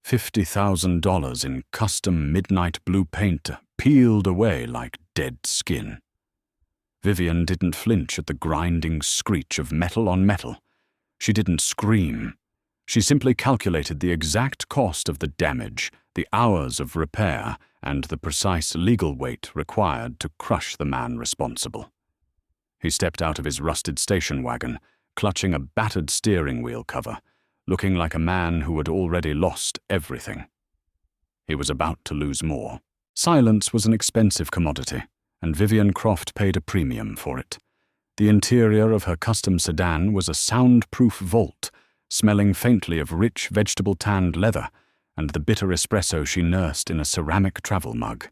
$50,000 in custom midnight blue paint peeled away like dead skin. Vivian didn't flinch at the grinding screech of metal on metal. She didn't scream. She simply calculated the exact cost of the damage, the hours of repair, and the precise legal weight required to crush the man responsible. He stepped out of his rusted station wagon, clutching a battered steering wheel cover, looking like a man who had already lost everything. He was about to lose more. Silence was an expensive commodity, and Vivian Croft paid a premium for it. The interior of her custom sedan was a soundproof vault, smelling faintly of rich vegetable-tanned leather and the bitter espresso she nursed in a ceramic travel mug.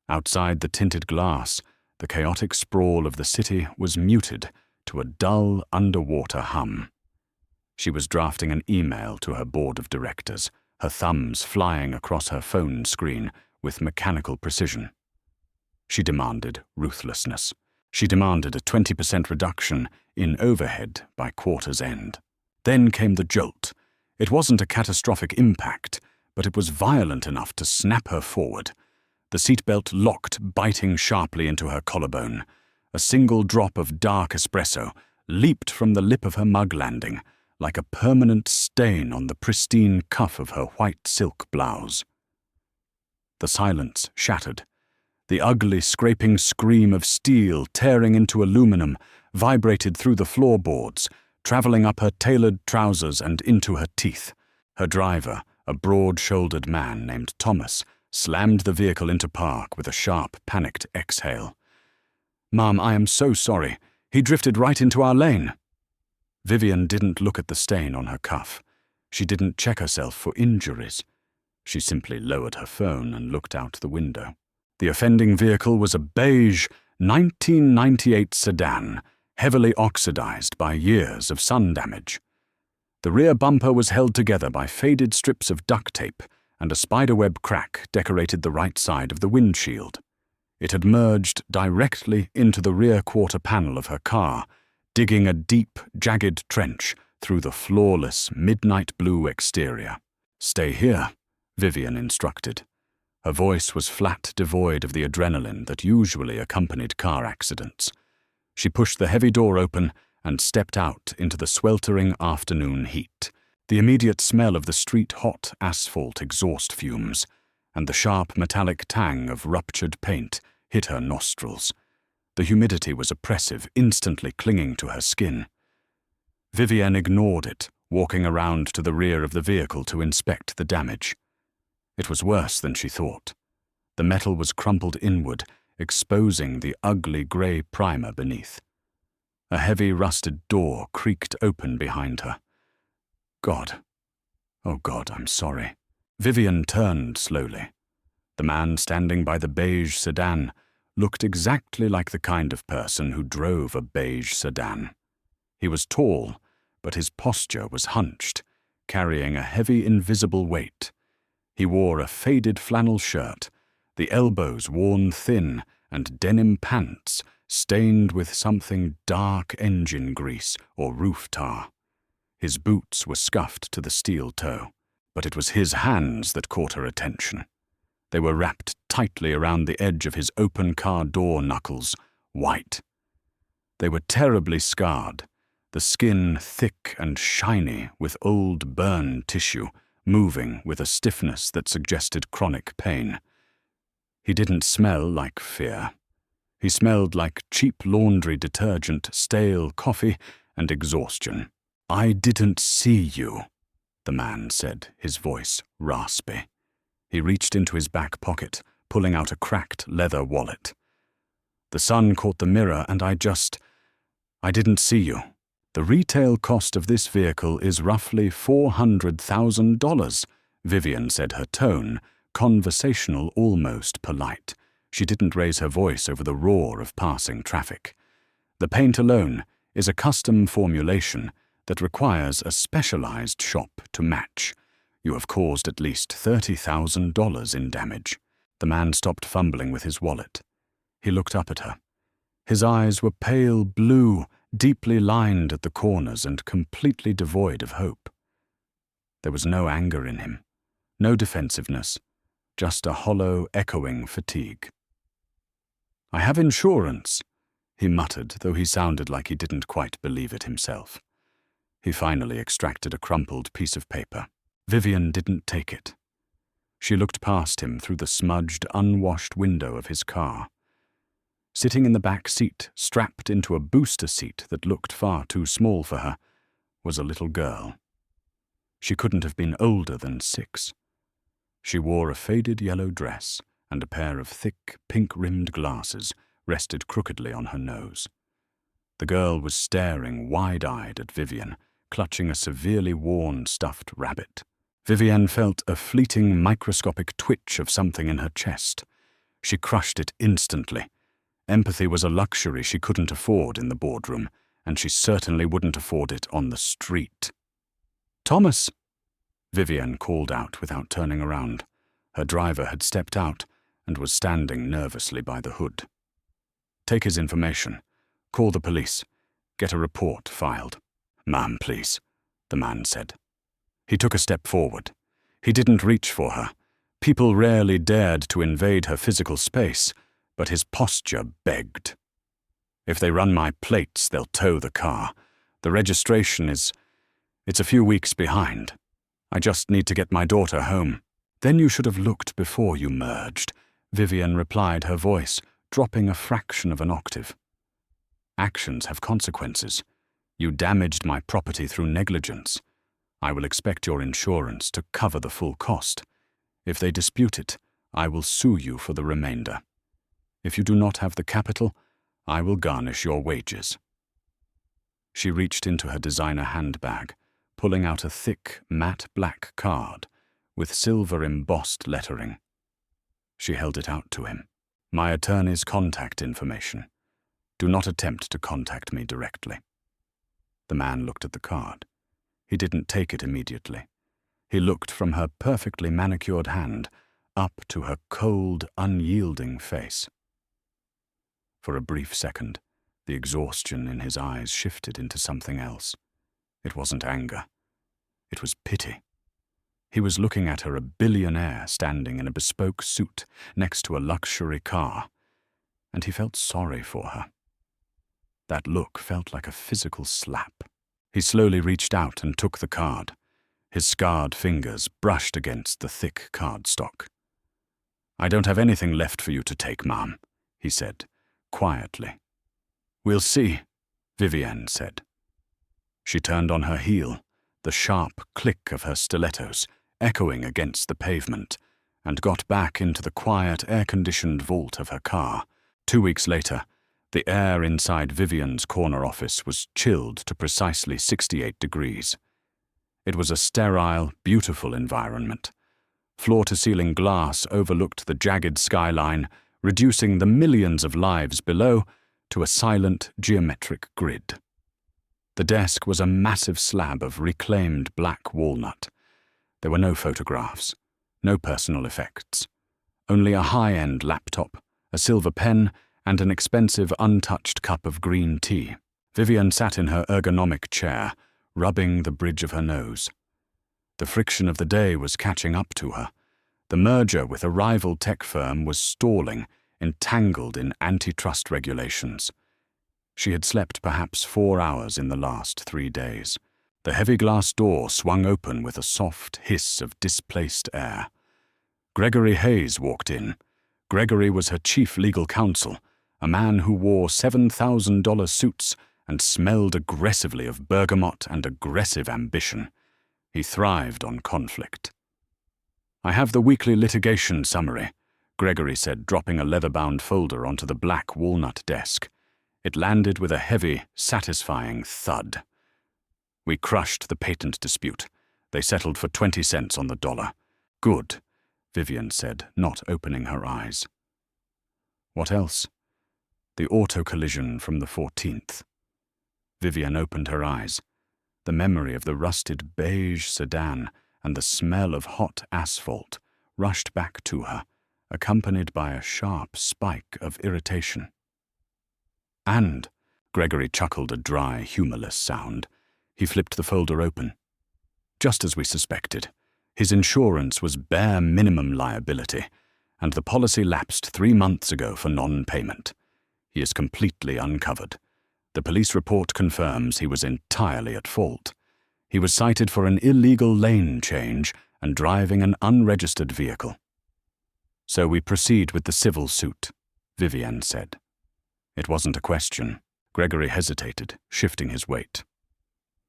Outside the tinted glass, the chaotic sprawl of the city was muted to a dull underwater hum. She was drafting an email to her board of directors, her thumbs flying across her phone screen with mechanical precision. She demanded ruthlessness. She demanded a 20% reduction in overhead by quarter's end. Then came the jolt. It wasn't a catastrophic impact, but it was violent enough to snap her forward. The seatbelt locked, biting sharply into her collarbone. A single drop of dark espresso leaped from the lip of her mug landing, like a permanent stain on the pristine cuff of her white silk blouse. The silence shattered. The ugly, scraping scream of steel tearing into aluminum vibrated through the floorboards, traveling up her tailored trousers and into her teeth. Her driver, a broad-shouldered man named Thomas, slammed the vehicle into park with a sharp, panicked exhale. "Ma'am, I am so sorry. He drifted right into our lane." Vivian didn't look at the stain on her cuff. She didn't check herself for injuries. She simply lowered her phone and looked out the window. The offending vehicle was a beige 1998 sedan, heavily oxidized by years of sun damage. The rear bumper was held together by faded strips of duct tape, and a spiderweb crack decorated the right side of the windshield. It had merged directly into the rear quarter panel of her car, digging a deep, jagged trench through the flawless, midnight blue exterior. "Stay here," Vivian instructed. Her voice was flat, devoid of the adrenaline that usually accompanied car accidents. She pushed the heavy door open and stepped out into the sweltering afternoon heat. The immediate smell of the street-hot asphalt exhaust fumes and the sharp metallic tang of ruptured paint hit her nostrils. The humidity was oppressive, instantly clinging to her skin. Vivian ignored it, walking around to the rear of the vehicle to inspect the damage. It was worse than she thought. The metal was crumpled inward, exposing the ugly grey primer beneath. A heavy rusted door creaked open behind her. "God. Oh God, I'm sorry." Vivian turned slowly. The man standing by the beige sedan looked exactly like the kind of person who drove a beige sedan. He was tall, but his posture was hunched, carrying a heavy invisible weight. He wore a faded flannel shirt, the elbows worn thin, and denim pants stained with something dark engine grease or roof tar. His boots were scuffed to the steel toe, but it was his hands that caught her attention. They were wrapped tightly around the edge of his open car door knuckles, white. They were terribly scarred, the skin thick and shiny with old burn tissue, moving with a stiffness that suggested chronic pain. He didn't smell like fear. He smelled like cheap laundry detergent, stale coffee, and exhaustion. "I didn't see you," the man said, his voice raspy. He reached into his back pocket, pulling out a cracked leather wallet. "The sun caught the mirror and I didn't see you. The retail cost of this vehicle is roughly $400,000, Vivian said, her tone conversational, almost polite. She didn't raise her voice over the roar of passing traffic. The paint alone is a custom formulation that requires a specialized shop to match. You have caused at least $30,000 in damage." The man stopped fumbling with his wallet. He looked up at her. His eyes were pale blue, deeply lined at the corners and completely devoid of hope. There was no anger in him, No defensiveness, just a hollow, echoing fatigue. "I have insurance," he muttered, though he sounded like he didn't quite believe it himself. He finally extracted a crumpled piece of paper. Vivian didn't take it. She looked past him through the smudged, unwashed window of his car. Sitting in the back seat, strapped into a booster seat that looked far too small for her, was a little girl. She couldn't have been older than 6. She wore a faded yellow dress, and a pair of thick, pink-rimmed glasses rested crookedly on her nose. The girl was staring wide-eyed at Vivian, clutching a severely worn stuffed rabbit. Vivian felt a fleeting, microscopic twitch of something in her chest. She crushed it instantly. Empathy was a luxury she couldn't afford in the boardroom, and she certainly wouldn't afford it on the street. "Thomas!" Vivian called out without turning around. Her driver had stepped out and was standing nervously by the hood. "Take his information. Call the police. Get a report filed." "Ma'am, please," the man said. He took a step forward. He didn't reach for her. People rarely dared to invade her physical space, but his posture begged. "If they run my plates, they'll tow the car. The registration it's a few weeks behind. I just need to get my daughter home." "Then you should have looked before you merged," Vivian replied, her voice dropping a fraction of an octave. "Actions have consequences. You damaged my property through negligence. I will expect your insurance to cover the full cost. If they dispute it, I will sue you for the remainder. If you do not have the capital, I will garnish your wages." She reached into her designer handbag, pulling out a thick, matte black card with silver embossed lettering. She held it out to him. "My attorney's contact information. Do not attempt to contact me directly." The man looked at the card. He didn't take it immediately. He looked from her perfectly manicured hand up to her cold, unyielding face. For a brief second, the exhaustion in his eyes shifted into something else. It wasn't anger. It was pity. He was looking at her, a billionaire standing in a bespoke suit next to a luxury car, and he felt sorry for her. That look felt like a physical slap. He slowly reached out and took the card. His scarred fingers brushed against the thick cardstock. "I don't have anything left for you to take, ma'am," he said, quietly. "We'll see," Vivian said. She turned on her heel, the sharp click of her stilettos echoing against the pavement, and got back into the quiet, air-conditioned vault of her car. 2 weeks later, the air inside Vivian's corner office was chilled to precisely 68 degrees. It was a sterile, beautiful environment. Floor-to-ceiling glass overlooked the jagged skyline, reducing the millions of lives below to a silent, geometric grid. The desk was a massive slab of reclaimed black walnut. There were no photographs, no personal effects. Only a high-end laptop, a silver pen, and an expensive, untouched cup of green tea. Vivian sat in her ergonomic chair, rubbing the bridge of her nose. The friction of the day was catching up to her. The merger with a rival tech firm was stalling, entangled in antitrust regulations. She had slept perhaps 4 hours in the last 3 days. The heavy glass door swung open with a soft hiss of displaced air. Gregory Hayes walked in. Gregory was her chief legal counsel, a man who wore $7,000 suits and smelled aggressively of bergamot and aggressive ambition. He thrived on conflict. "I have the weekly litigation summary," Gregory said, dropping a leather-bound folder onto the black walnut desk. It landed with a heavy, satisfying thud. "We crushed the patent dispute. They settled for 20 cents on the dollar." "Good," Vivian said, not opening her eyes. "What else?" "The auto collision from the 14th. Vivian opened her eyes. The memory of the rusted beige sedan and the smell of hot asphalt rushed back to her, accompanied by a sharp spike of irritation. "And," Gregory chuckled a dry, humorless sound. He flipped the folder open. "Just as we suspected. His insurance was bare minimum liability, and the policy lapsed 3 months ago for non-payment. He is completely uncovered. The police report confirms he was entirely at fault. He was cited for an illegal lane change and driving an unregistered vehicle. So we proceed with the civil suit, Vivian said. It wasn't a question. Gregory hesitated, shifting his weight.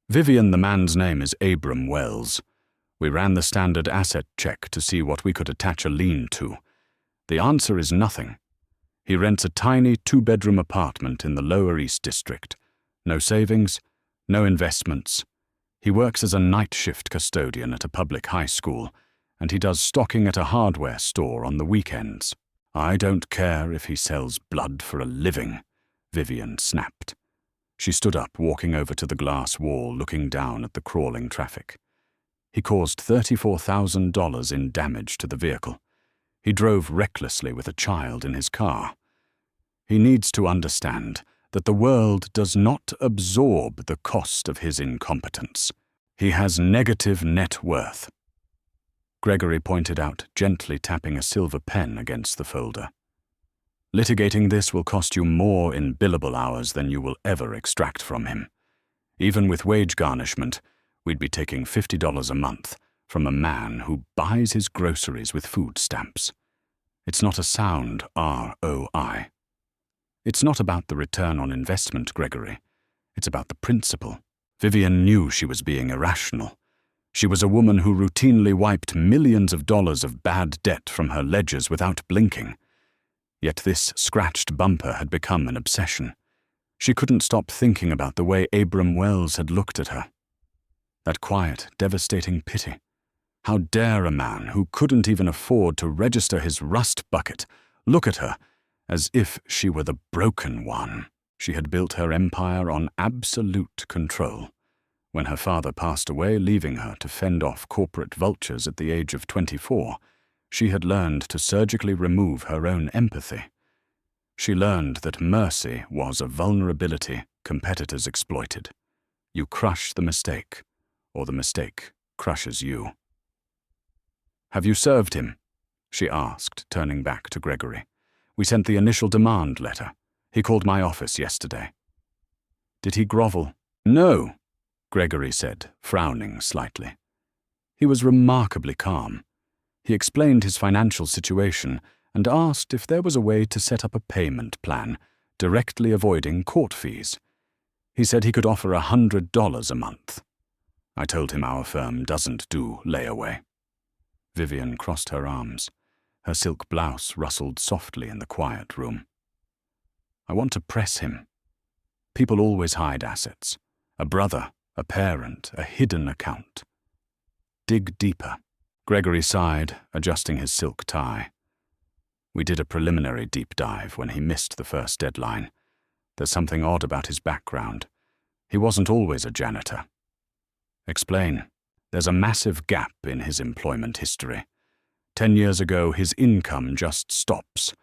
Vivian, the man's name is Abram Wells. We ran the standard asset check to see what we could attach a lien to. The answer is nothing. He rents a tiny 2-bedroom apartment in the Lower East District. No savings, no investments. He works as a night shift custodian at a public high school, and he does stocking at a hardware store on the weekends. I don't care if he sells blood for a living, Vivian snapped. She stood up, walking over to the glass wall, looking down at the crawling traffic. He caused $34,000 in damage to the vehicle. He drove recklessly with a child in his car. He needs to understand that the world does not absorb the cost of his incompetence. He has negative net worth. Gregory pointed out, gently tapping a silver pen against the folder. Litigating this will cost you more in billable hours than you will ever extract from him. Even with wage garnishment, we'd be taking $50 a month from a man who buys his groceries with food stamps. It's not a sound ROI. It's not about the return on investment, Gregory. It's about the principle. Vivian knew she was being irrational. She was a woman who routinely wiped millions of dollars of bad debt from her ledgers without blinking. Yet this scratched bumper had become an obsession. She couldn't stop thinking about the way Abram Wells had looked at her. That quiet, devastating pity. How dare a man who couldn't even afford to register his rust bucket look at her as if she were the broken one. She had built her empire on absolute control. When her father passed away, leaving her to fend off corporate vultures at the age of 24, she had learned to surgically remove her own empathy. She learned that mercy was a vulnerability competitors exploited. You crush the mistake, or the mistake crushes you. "Have you served him?" she asked, turning back to Gregory. "We sent the initial demand letter. He called my office yesterday." "Did he grovel?" "No," Gregory said, frowning slightly. He was remarkably calm. He explained his financial situation and asked if there was a way to set up a payment plan, directly avoiding court fees. He said he could offer $100 a month. I told him our firm doesn't do layaway. Vivian crossed her arms. Her silk blouse rustled softly in the quiet room. "I want to press him. People always hide assets. A brother, a parent, a hidden account. Dig deeper." Gregory sighed, adjusting his silk tie. "We did a preliminary deep dive when he missed the first deadline. There's something odd about his background. He wasn't always a janitor." "Explain." "There's a massive gap in his employment history. 10 years ago, his income just stops.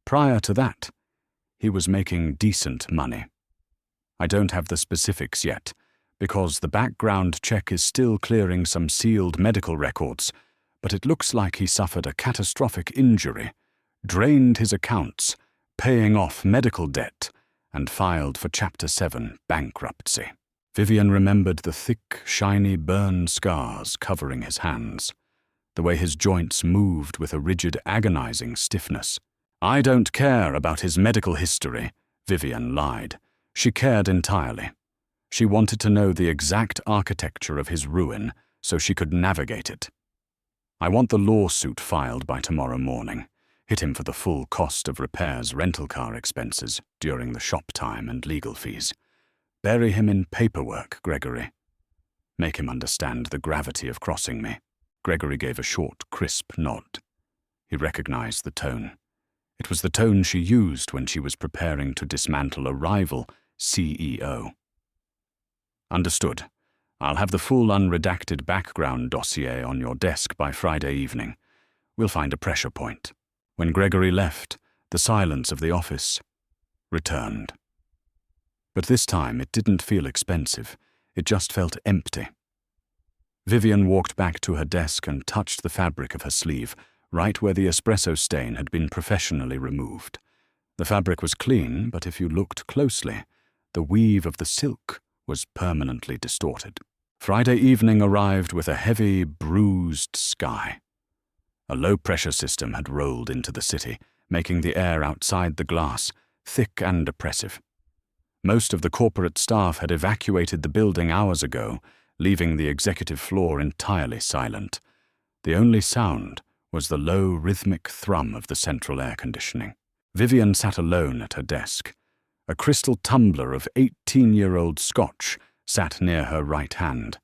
Prior to that, he was making decent money. I don't have the specifics yet, because the background check is still clearing some sealed medical records, but it looks like he suffered a catastrophic injury, drained his accounts, paying off medical debt, and filed for Chapter 7 bankruptcy." Vivian remembered the thick, shiny burn scars covering his hands, the way his joints moved with a rigid, agonizing stiffness. "I don't care about his medical history," Vivian lied. She cared entirely. She wanted to know the exact architecture of his ruin so she could navigate it. "I want the lawsuit filed by tomorrow morning. Hit him for the full cost of repairs, rental car expenses during the shop time and legal fees. Bury him in paperwork, Gregory. Make him understand the gravity of crossing me." Gregory gave a short, crisp nod. He recognized the tone. It was the tone she used when she was preparing to dismantle a rival CEO. "Understood. I'll have the full unredacted background dossier on your desk by Friday evening. We'll find a pressure point." When Gregory left, the silence of the office returned. But this time it didn't feel expensive. It just felt empty. Vivian walked back to her desk and touched the fabric of her sleeve, right where the espresso stain had been professionally removed. The fabric was clean, but if you looked closely, the weave of the silk was permanently distorted. Friday evening arrived with a heavy, bruised sky. A low-pressure system had rolled into the city, making the air outside the glass thick and oppressive. Most of the corporate staff had evacuated the building hours ago, leaving the executive floor entirely silent. The only sound was the low, rhythmic thrum of the central air conditioning. Vivian sat alone at her desk. A crystal tumbler of 18-year-old scotch sat near her right hand.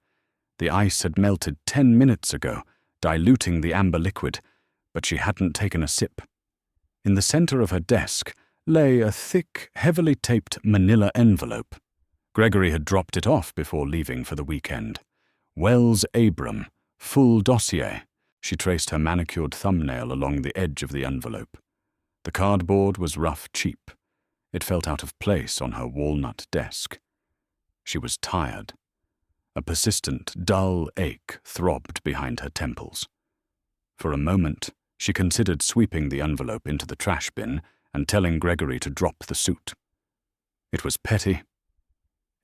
The ice had melted 10 minutes ago, diluting the amber liquid, but she hadn't taken a sip. In the center of her desk lay a thick, heavily taped manila envelope. Gregory had dropped it off before leaving for the weekend. Wells Abram, full dossier. She traced her manicured thumbnail along the edge of the envelope. The cardboard was rough cheap. It felt out of place on her walnut desk. She was tired. A persistent, dull ache throbbed behind her temples. For a moment, she considered sweeping the envelope into the trash bin and telling Gregory to drop the suit. It was petty.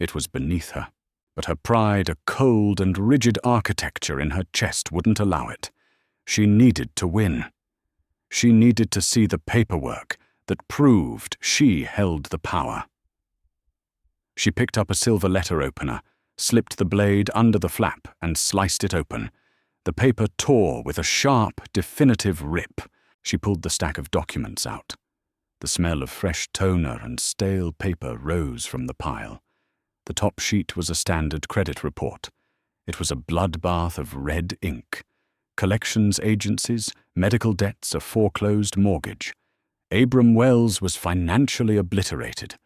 It was beneath her. But her pride, a cold and rigid architecture in her chest, wouldn't allow it. She needed to win. She needed to see the paperwork that proved she held the power. She picked up a silver letter opener, slipped the blade under the flap, and sliced it open. The paper tore with a sharp, definitive rip. She pulled the stack of documents out. The smell of fresh toner and stale paper rose from the pile. The top sheet was a standard credit report. It was a bloodbath of red ink. Collections agencies, medical debts, a foreclosed mortgage. Abram Wells was financially obliterated.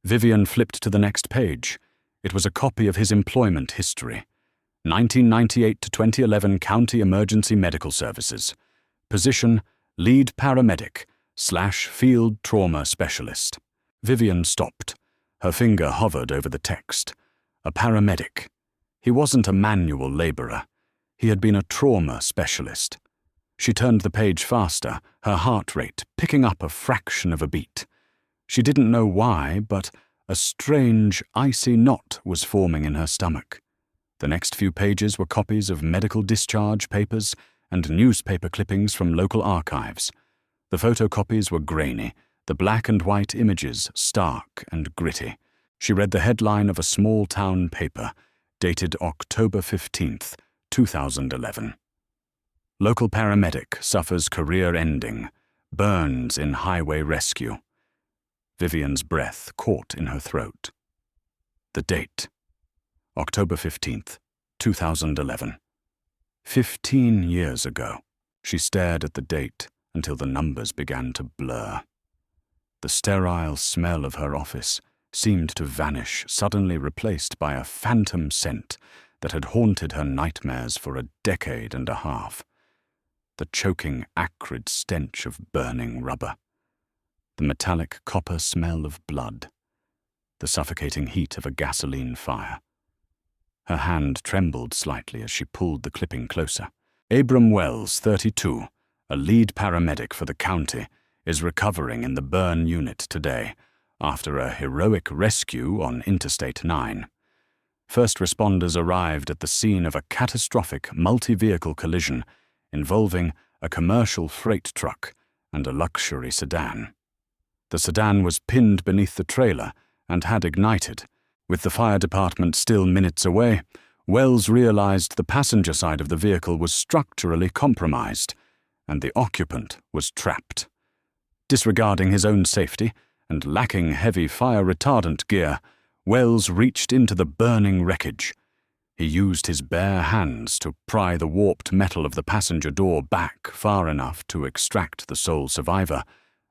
Vivian flipped to the next page. It was a copy of his employment history. 1998 to 2011 County Emergency Medical Services. Position, lead paramedic / field trauma specialist. Vivian stopped. Her finger hovered over the text. A paramedic. He wasn't a manual laborer. He had been a trauma specialist. She turned the page faster, her heart rate picking up a fraction of a beat. She didn't know why, but a strange, icy knot was forming in her stomach. The next few pages were copies of medical discharge papers and newspaper clippings from local archives. The photocopies were grainy, the black and white images stark and gritty. She read the headline of a small-town paper, dated October 15th, 2011. Local paramedic suffers career ending, burns in highway rescue. Vivian's breath caught in her throat. The date, October 15th, 2011. 15 years ago. She stared at the date until the numbers began to blur. The sterile smell of her office seemed to vanish, suddenly replaced by a phantom scent that had haunted her nightmares for a decade and a half. The choking, acrid stench of burning rubber. The metallic copper smell of blood. The suffocating heat of a gasoline fire. Her hand trembled slightly as she pulled the clipping closer. Abram Wells, 32, a lead paramedic for the county, is recovering in the burn unit today after a heroic rescue on Interstate 9. First responders arrived at the scene of a catastrophic multi-vehicle collision involving a commercial freight truck and a luxury sedan. The sedan was pinned beneath the trailer and had ignited. With the fire department still minutes away, Wells realized the passenger side of the vehicle was structurally compromised, and the occupant was trapped. Disregarding his own safety and lacking heavy fire retardant gear, Wells reached into the burning wreckage. He used his bare hands to pry the warped metal of the passenger door back far enough to extract the sole survivor,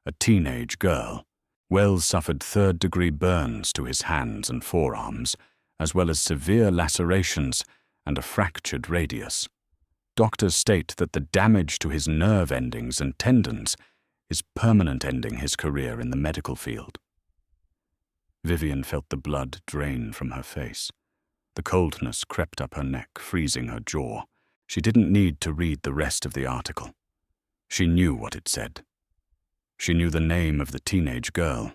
a teenage girl. Wells suffered third-degree burns to his hands and forearms, as well as severe lacerations and a fractured radius. Doctors state that the damage to his nerve endings and tendons is permanent, ending his career in the medical field. Vivian felt the blood drain from her face. The coldness crept up her neck, freezing her jaw. She didn't need to read the rest of the article. She knew what it said. She knew the name of the teenage girl.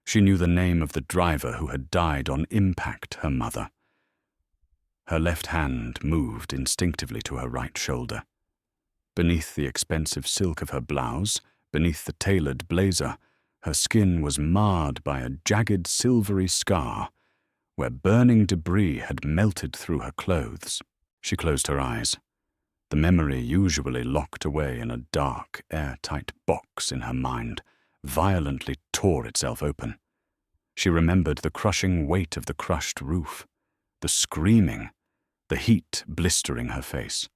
She knew the name of the driver who had died on impact, her mother. Her left hand moved instinctively to her right shoulder. Beneath the expensive silk of her blouse, beneath the tailored blazer, her skin was marred by a jagged silvery scar where burning debris had melted through her clothes. She closed her eyes. The memory, usually locked away in a dark, airtight box in her mind, violently tore itself open. She remembered the crushing weight of the crushed roof, the screaming, the heat blistering her face.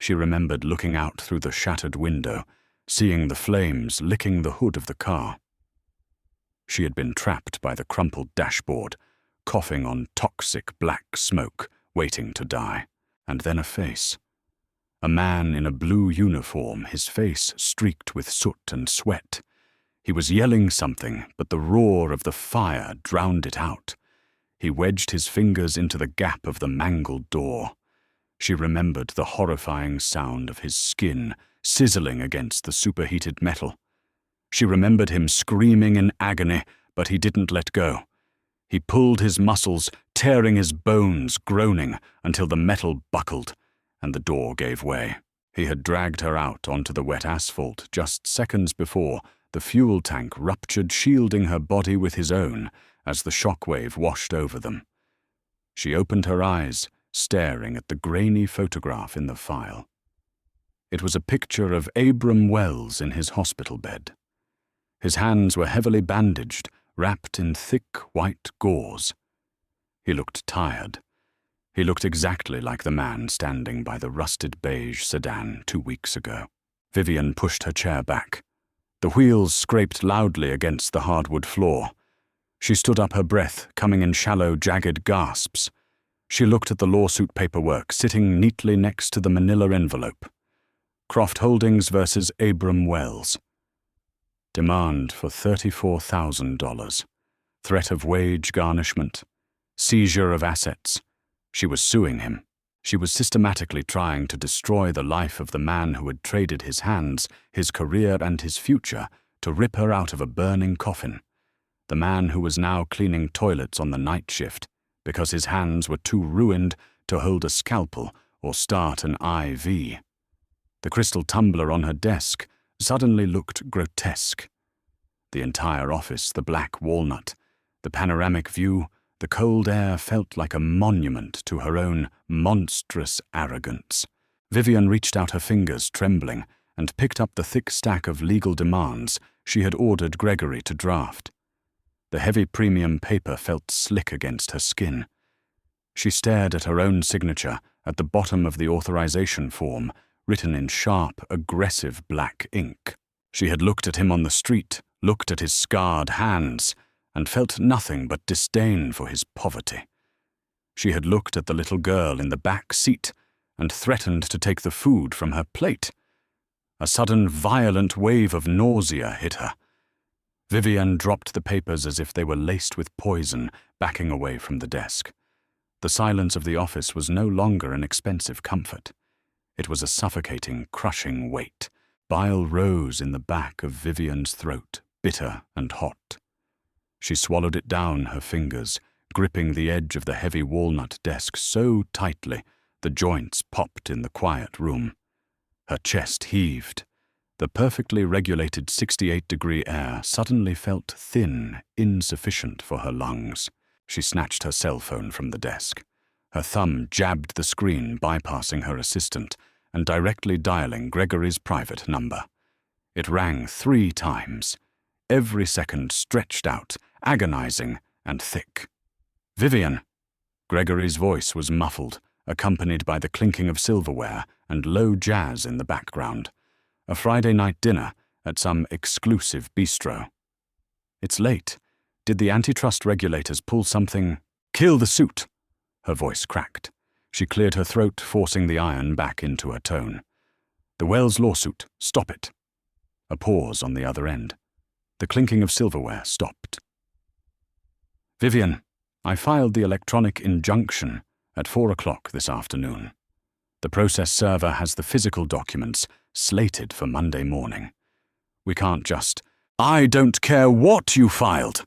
She remembered looking out through the shattered window, seeing the flames licking the hood of the car. She had been trapped by the crumpled dashboard, coughing on toxic black smoke, waiting to die. And then a face. A man in a blue uniform, his face streaked with soot and sweat. He was yelling something, but the roar of the fire drowned it out. He wedged his fingers into the gap of the mangled door. She remembered the horrifying sound of his skin sizzling against the superheated metal. She remembered him screaming in agony, but he didn't let go. He pulled his muscles, tearing his bones, groaning, until the metal buckled, and the door gave way. He had dragged her out onto the wet asphalt just seconds before. The fuel tank ruptured, shielding her body with his own as the shockwave washed over them. She opened her eyes, staring at the grainy photograph in the file. It was a picture of Abram Wells in his hospital bed. His hands were heavily bandaged, wrapped in thick white gauze. He looked tired. He looked exactly like the man standing by the rusted beige sedan 2 weeks ago. Vivian pushed her chair back. The wheels scraped loudly against the hardwood floor. She stood up, her breath coming in shallow, jagged gasps. She looked at the lawsuit paperwork sitting neatly next to the manila envelope. Croft Holdings versus Abram Wells. Demand for $34,000. Threat of wage garnishment. Seizure of assets. She was suing him. She was systematically trying to destroy the life of the man who had traded his hands, his career, and his future to rip her out of a burning coffin. The man who was now cleaning toilets on the night shift because his hands were too ruined to hold a scalpel or start an IV. The crystal tumbler on her desk suddenly looked grotesque. The entire office, the black walnut, the panoramic view, the cold air felt like a monument to her own monstrous arrogance. Vivian reached out her fingers, trembling, and picked up the thick stack of legal demands she had ordered Gregory to draft. The heavy premium paper felt slick against her skin. She stared at her own signature at the bottom of the authorization form, written in sharp, aggressive black ink. She had looked at him on the street, looked at his scarred hands, and felt nothing but disdain for his poverty. She had looked at the little girl in the back seat and threatened to take the food from her plate. A sudden, violent wave of nausea hit her. Vivian dropped the papers as if they were laced with poison, backing away from the desk. The silence of the office was no longer an expensive comfort. It was a suffocating, crushing weight. Bile rose in the back of Vivian's throat, bitter and hot. She swallowed it down her fingers, gripping the edge of the heavy walnut desk so tightly the joints popped in the quiet room. Her chest heaved. The perfectly regulated 68-degree air suddenly felt thin, insufficient for her lungs. She snatched her cell phone from the desk. Her thumb jabbed the screen, bypassing her assistant and directly dialing Gregory's private number. It rang 3 times, every second stretched out, agonizing and thick. "Vivian!" Gregory's voice was muffled, accompanied by the clinking of silverware and low jazz in the background. A Friday night dinner at some exclusive bistro. "It's late. Did the antitrust regulators pull something?" "Kill the suit!" Her voice cracked. She cleared her throat, forcing the iron back into her tone. "The Wells lawsuit. Stop it." A pause on the other end. The clinking of silverware stopped. "Vivian, I filed the electronic injunction at 4 o'clock this afternoon. The process server has the physical documents slated for Monday morning. We can't just— I don't care what you filed!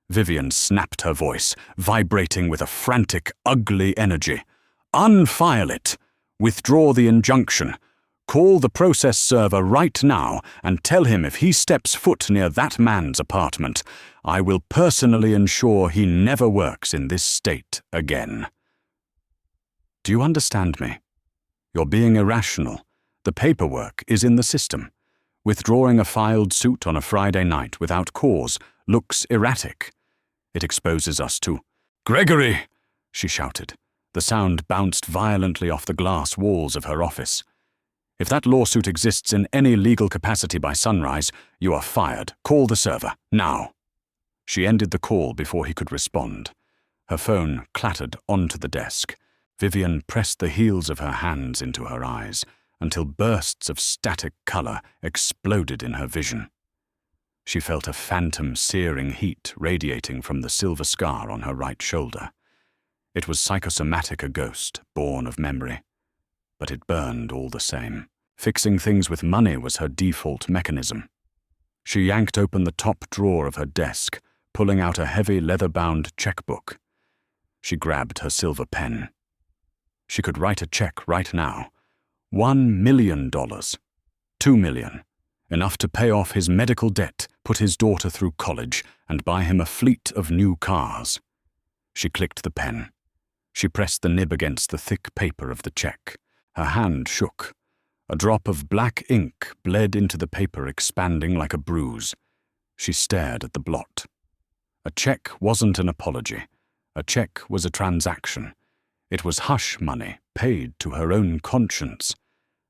Vivian snapped her voice, vibrating with a frantic, ugly energy. Unfile it! Withdraw the injunction. Call the process server right now and tell him if he steps foot near that man's apartment, I will personally ensure he never works in this state again. Do you understand me? You're being irrational. The paperwork is in the system. Withdrawing a filed suit on a Friday night without cause looks erratic. It exposes us to— Gregory! She shouted. The sound bounced violently off the glass walls of her office. If that lawsuit exists in any legal capacity by sunrise, you are fired. Call the server, now. She ended the call before he could respond. Her phone clattered onto the desk. Vivian pressed the heels of her hands into her eyes until bursts of static color exploded in her vision. She felt a phantom searing heat radiating from the silver scar on her right shoulder. It was psychosomatic, a ghost born of memory. But it burned all the same. Fixing things with money was her default mechanism. She yanked open the top drawer of her desk, pulling out a heavy leather-bound checkbook. She grabbed her silver pen. She could write a check right now. $1 million. $2 million. Enough to pay off his medical debt, put his daughter through college, and buy him a fleet of new cars. She clicked the pen. She pressed the nib against the thick paper of the check. Her hand shook. A drop of black ink bled into the paper, expanding like a bruise. She stared at the blot. A check wasn't an apology. A check was a transaction. It was hush money paid to her own conscience.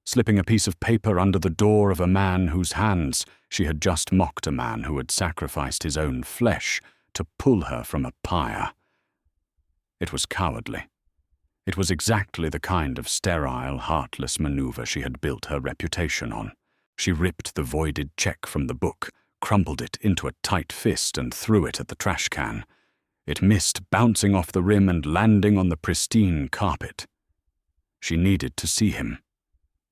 Slipping a piece of paper under the door of a man whose hands she had just mocked, a man who had sacrificed his own flesh to pull her from a pyre. It was cowardly. It was exactly the kind of sterile, heartless maneuver she had built her reputation on. She ripped the voided check from the book, crumpled it into a tight fist, and threw it at the trash can. It missed, bouncing off the rim and landing on the pristine carpet. She needed to see him.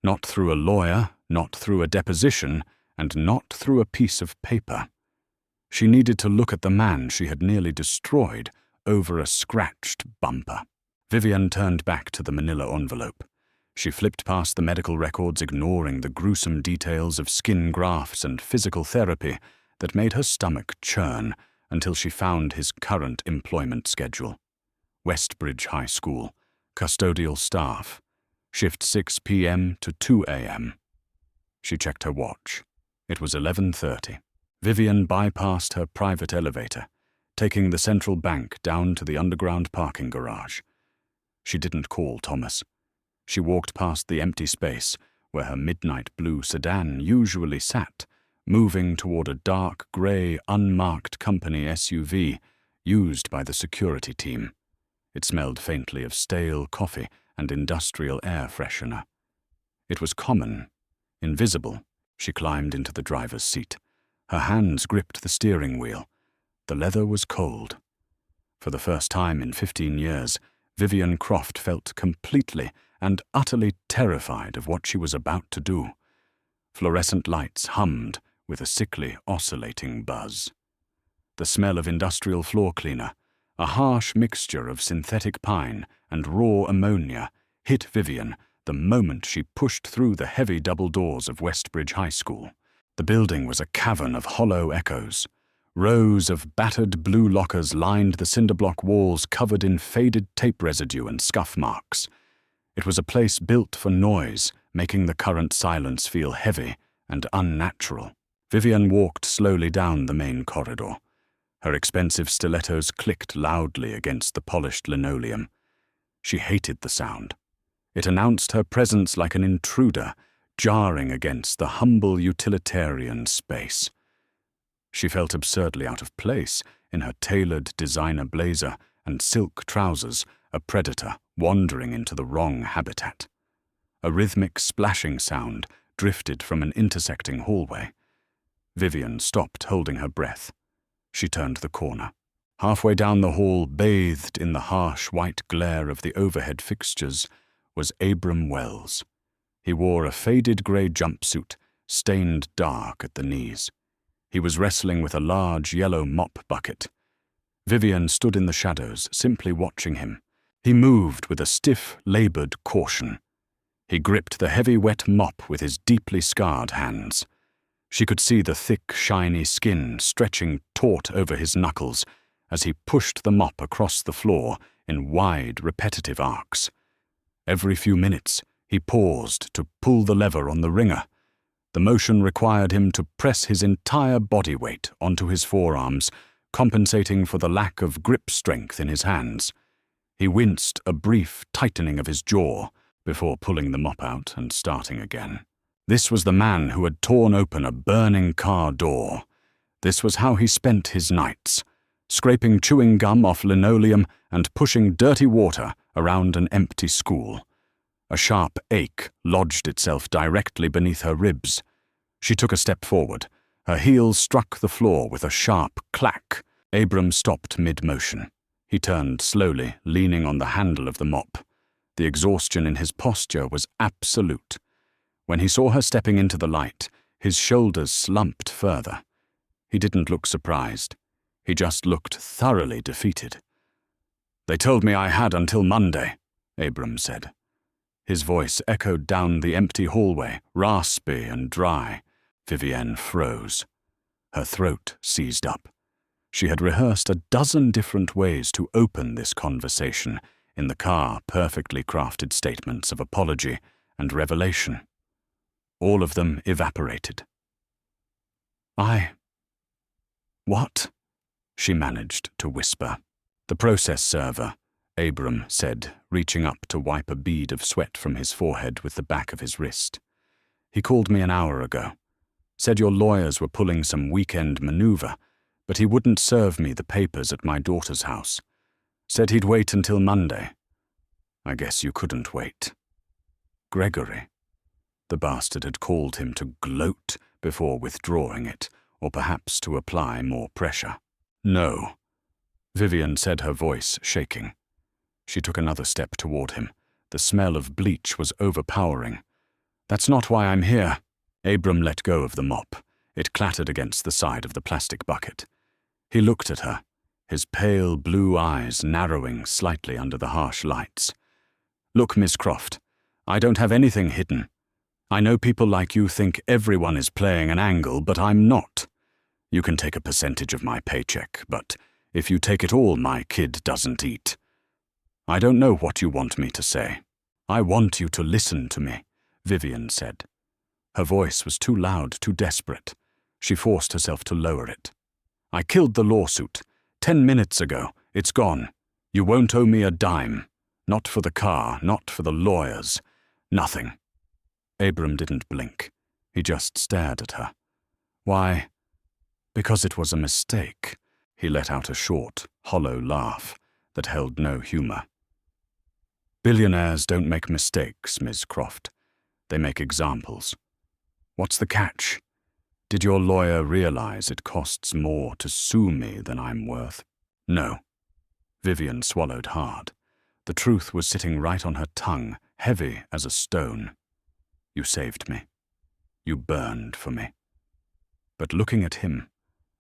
Not through a lawyer, not through a deposition, and not through a piece of paper. She needed to look at the man she had nearly destroyed over a scratched bumper. Vivian turned back to the manila envelope. She flipped past the medical records, ignoring the gruesome details of skin grafts and physical therapy that made her stomach churn, until she found his current employment schedule. Westbridge High School, custodial staff, shift 6 p.m. to 2 a.m. She checked her watch. It was 11:30. Vivian bypassed her private elevator, taking the central bank down to the underground parking garage. She didn't call Thomas. She walked past the empty space where her midnight blue sedan usually sat, moving toward a dark gray, unmarked company SUV used by the security team. It smelled faintly of stale coffee and industrial air freshener. It was common, invisible. She climbed into the driver's seat. Her hands gripped the steering wheel. The leather was cold. For the first time in 15 years, Vivian Croft felt completely and utterly terrified of what she was about to do. Fluorescent lights hummed with a sickly, oscillating buzz. The smell of industrial floor cleaner, a harsh mixture of synthetic pine and raw ammonia, hit Vivian the moment she pushed through the heavy double doors of Westbridge High School. The building was a cavern of hollow echoes. Rows of battered blue lockers lined the cinder-block walls, covered in faded tape residue and scuff marks. It was a place built for noise, making the current silence feel heavy and unnatural. Vivian walked slowly down the main corridor. Her expensive stilettos clicked loudly against the polished linoleum. She hated the sound. It announced her presence like an intruder, jarring against the humble utilitarian space. She felt absurdly out of place in her tailored designer blazer and silk trousers, a predator wandering into the wrong habitat. A rhythmic splashing sound drifted from an intersecting hallway. Vivian stopped, holding her breath. She turned the corner. Halfway down the hall, bathed in the harsh white glare of the overhead fixtures, was Abram Wells. He wore a faded grey jumpsuit, stained dark at the knees. He was wrestling with a large yellow mop bucket. Vivian stood in the shadows, simply watching him. He moved with a stiff, laboured caution. He gripped the heavy wet mop with his deeply scarred hands. She could see the thick, shiny skin stretching taut over his knuckles as he pushed the mop across the floor in wide, repetitive arcs. Every few minutes, he paused to pull the lever on the wringer. The motion required him to press his entire body weight onto his forearms, compensating for the lack of grip strength in his hands. He winced a brief tightening of his jaw before pulling the mop out and starting again. This was the man who had torn open a burning car door. This was how he spent his nights, scraping chewing gum off linoleum and pushing dirty water around an empty school. A sharp ache lodged itself directly beneath her ribs. She took a step forward. Her heels struck the floor with a sharp clack. Abram stopped mid-motion. He turned slowly, leaning on the handle of the mop. The exhaustion in his posture was absolute. When he saw her stepping into the light, his shoulders slumped further. He didn't look surprised. He just looked thoroughly defeated. "They told me I had until Monday," Abram said. His voice echoed down the empty hallway, raspy and dry. Vivienne froze. Her throat seized up. She had rehearsed a dozen different ways to open this conversation, in the car perfectly crafted statements of apology and revelation. All of them evaporated. What?" she managed to whisper. "The process server," Abram said, reaching up to wipe a bead of sweat from his forehead with the back of his wrist. "He called me an hour ago. Said your lawyers were pulling some weekend maneuver, but he wouldn't serve me the papers at my daughter's house. Said he'd wait until Monday. I guess you couldn't wait." Gregory. The bastard had called him to gloat before withdrawing it, or perhaps to apply more pressure. "No," Vivian said, her voice shaking. She took another step toward him. The smell of bleach was overpowering. "That's not why I'm here." Abram let go of the mop. It clattered against the side of the plastic bucket. He looked at her, his pale blue eyes narrowing slightly under the harsh lights. "Look, Miss Croft, I don't have anything hidden. I know people like you think everyone is playing an angle, but I'm not. You can take a percentage of my paycheck, but if you take it all, my kid doesn't eat. I don't know what you want me to say." "I want you to listen to me," Vivian said. Her voice was too loud, too desperate. She forced herself to lower it. "I killed the lawsuit. 10 minutes ago. It's gone. You won't owe me a dime. Not for the car, not for the lawyers. Nothing." Abram didn't blink. He just stared at her. "Why?" "Because it was a mistake." He let out a short, hollow laugh that held no humor. "Billionaires don't make mistakes, Ms. Croft. They make examples. What's the catch? Did your lawyer realize it costs more to sue me than I'm worth?" "No." Vivian swallowed hard. The truth was sitting right on her tongue, heavy as a stone. "You saved me. You burned for me." But looking at him,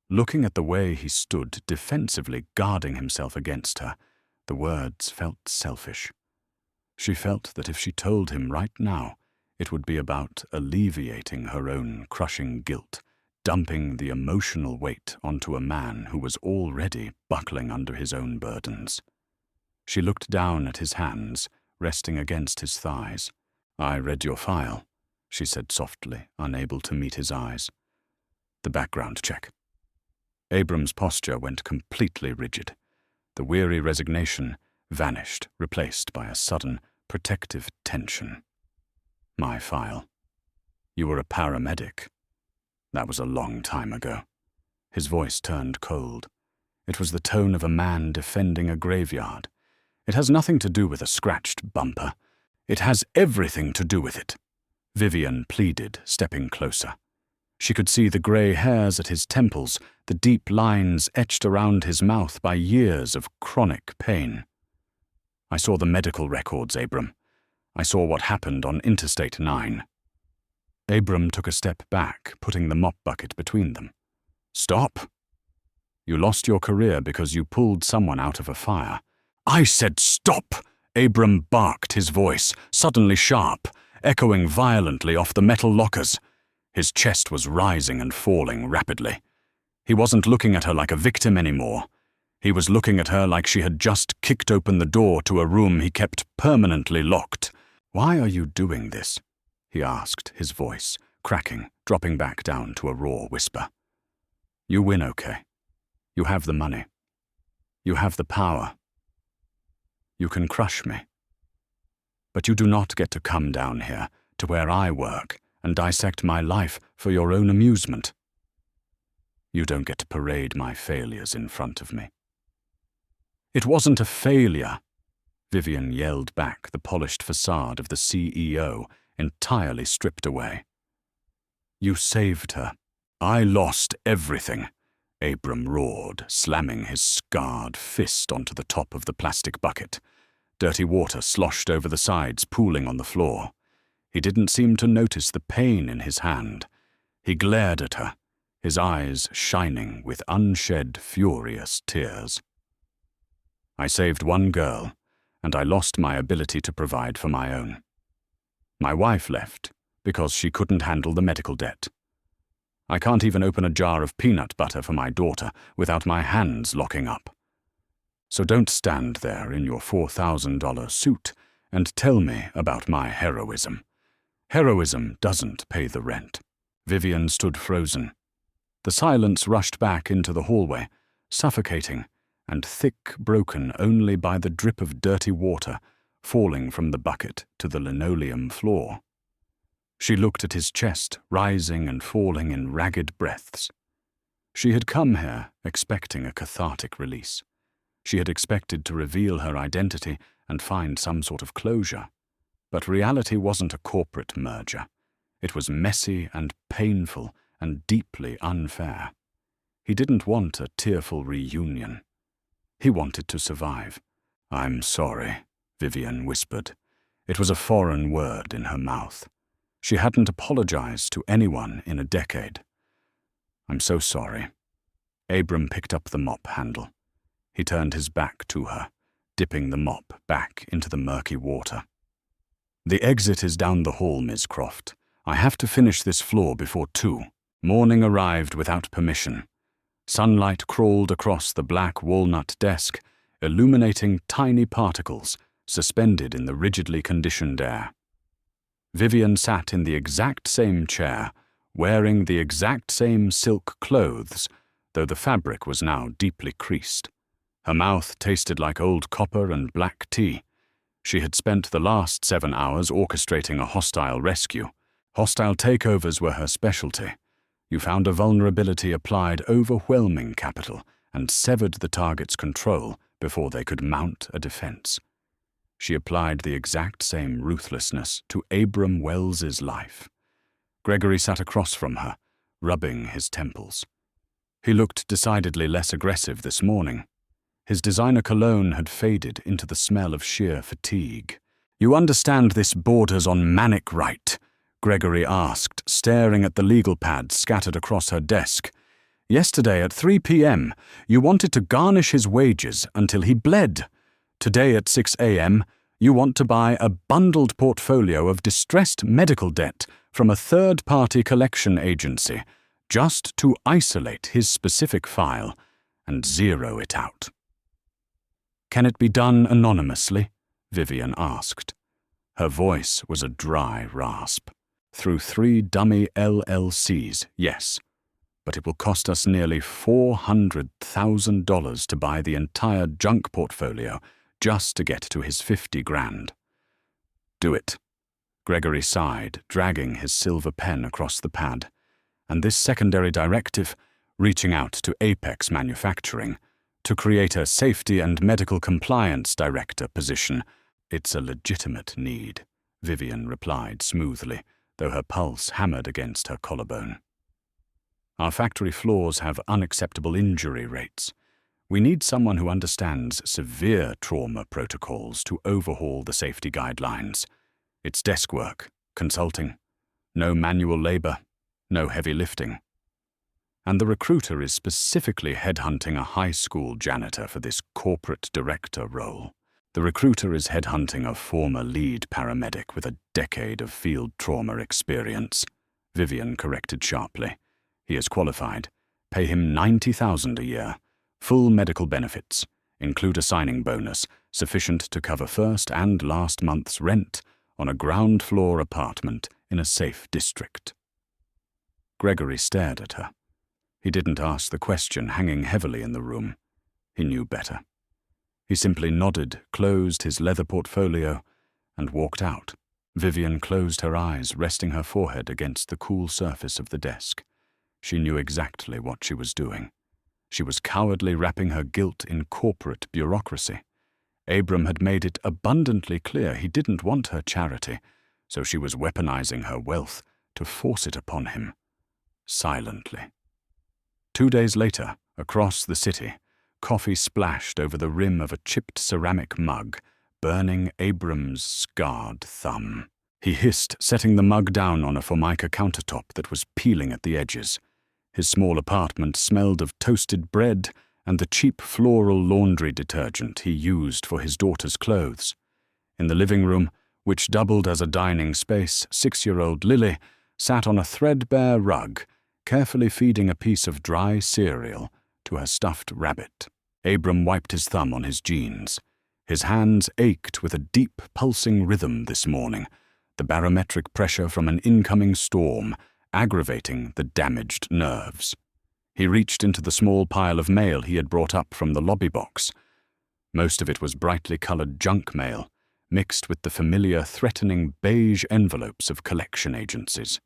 looking at the way he stood defensively guarding himself against her, the words felt selfish. She felt that if she told him right now, it would be about alleviating her own crushing guilt, dumping the emotional weight onto a man who was already buckling under his own burdens. She looked down at his hands, resting against his thighs. "I read your file," she said softly, unable to meet his eyes. "The background check." Abram's posture went completely rigid. The weary resignation vanished, replaced by a sudden, protective tension. "My file. You were a paramedic. That was a long time ago." His voice turned cold. It was the tone of a man defending a graveyard. "It has nothing to do with a scratched bumper. It has everything to do with it," Vivian pleaded, stepping closer. She could see the grey hairs at his temples, the deep lines etched around his mouth by years of chronic pain. I saw the medical records, Abram. I saw what happened on Interstate 9. Abram took a step back, putting the mop bucket between them. Stop. You lost your career because you pulled someone out of a fire. I said stop! Abram barked, his voice, suddenly sharp, echoing violently off the metal lockers. His chest was rising and falling rapidly. He wasn't looking at her like a victim anymore. He was looking at her like she had just kicked open the door to a room he kept permanently locked. Why are you doing this? He asked, his voice cracking, dropping back down to a raw whisper. You win, okay? You have the money. You have the power. You can crush me. But you do not get to come down here to where I work and dissect my life for your own amusement. You don't get to parade my failures in front of me. It wasn't a failure, Vivian yelled back, the polished facade of the CEO entirely stripped away. You saved her. I lost everything, Abram roared, slamming his scarred fist onto the top of the plastic bucket. Dirty water sloshed over the sides, pooling on the floor. He didn't seem to notice the pain in his hand. He glared at her, his eyes shining with unshed, furious tears. I saved one girl, and I lost my ability to provide for my own. My wife left because she couldn't handle the medical debt. I can't even open a jar of peanut butter for my daughter without my hands locking up. So don't stand there in your $4,000 suit and tell me about my heroism. Heroism doesn't pay the rent. Vivian stood frozen. The silence rushed back into the hallway, suffocating and thick, broken only by the drip of dirty water falling from the bucket to the linoleum floor. She looked at his chest, rising and falling in ragged breaths. She had come here expecting a cathartic release. She had expected to reveal her identity and find some sort of closure. But reality wasn't a corporate merger. It was messy and painful and deeply unfair. He didn't want a tearful reunion. He wanted to survive. I'm sorry, Vivian whispered. It was a foreign word in her mouth. She hadn't apologized to anyone in a decade. I'm so sorry. Abram picked up the mop handle. He turned his back to her, dipping the mop back into the murky water. The exit is down the hall, Ms. Croft. I have to finish this floor before 2. Morning arrived without permission. Sunlight crawled across the black walnut desk, illuminating tiny particles suspended in the rigidly conditioned air. Vivian sat in the exact same chair, wearing the exact same silk clothes, though the fabric was now deeply creased. Her mouth tasted like old copper and black tea. She had spent the last 7 hours orchestrating a hostile rescue. Hostile takeovers were her specialty. You found a vulnerability, applied overwhelming capital, and severed the target's control before they could mount a defense. She applied the exact same ruthlessness to Abram Wells's life. Gregory sat across from her, rubbing his temples. He looked decidedly less aggressive this morning. His designer cologne had faded into the smell of sheer fatigue. You understand this borders on manic, right? Gregory asked, staring at the legal pads scattered across her desk. Yesterday at 3 p.m., you wanted to garnish his wages until he bled. Today at 6 a.m., you want to buy a bundled portfolio of distressed medical debt from a third-party collection agency, just to isolate his specific file and zero it out. Can it be done anonymously? Vivian asked. Her voice was a dry rasp. Through 3 dummy LLCs, yes. But it will cost us nearly $400,000 to buy the entire junk portfolio just to get to his 50 grand. Do it. Gregory sighed, dragging his silver pen across the pad. And this secondary directive, reaching out to Apex Manufacturing, to create a safety and medical compliance director position. It's a legitimate need, Vivian replied smoothly, though her pulse hammered against her collarbone. Our factory floors have unacceptable injury rates. We need someone who understands severe trauma protocols to overhaul the safety guidelines. It's desk work, consulting, no manual labor, no heavy lifting. And the recruiter is specifically headhunting a high school janitor for this corporate director role. The recruiter is headhunting a former lead paramedic with a decade of field trauma experience. Vivian corrected sharply. He is qualified. Pay him $90,000 a year. Full medical benefits. Include a signing bonus, sufficient to cover first and last month's rent on a ground-floor apartment in a safe district. Gregory stared at her. He didn't ask the question hanging heavily in the room. He knew better. He simply nodded, closed his leather portfolio, and walked out. Vivian closed her eyes, resting her forehead against the cool surface of the desk. She knew exactly what she was doing. She was cowardly wrapping her guilt in corporate bureaucracy. Abram had made it abundantly clear he didn't want her charity, so she was weaponizing her wealth to force it upon him. Silently. 2 days later, across the city, coffee splashed over the rim of a chipped ceramic mug, burning Abram's scarred thumb. He hissed, setting the mug down on a Formica countertop that was peeling at the edges. His small apartment smelled of toasted bread and the cheap floral laundry detergent he used for his daughter's clothes. In the living room, which doubled as a dining space, 6-year-old Lily sat on a threadbare rug, carefully feeding a piece of dry cereal to her stuffed rabbit. Abram wiped his thumb on his jeans. His hands ached with a deep, pulsing rhythm this morning, the barometric pressure from an incoming storm aggravating the damaged nerves. He reached into the small pile of mail he had brought up from the lobby box. Most of it was brightly colored junk mail, mixed with the familiar, threatening beige envelopes of collection agencies.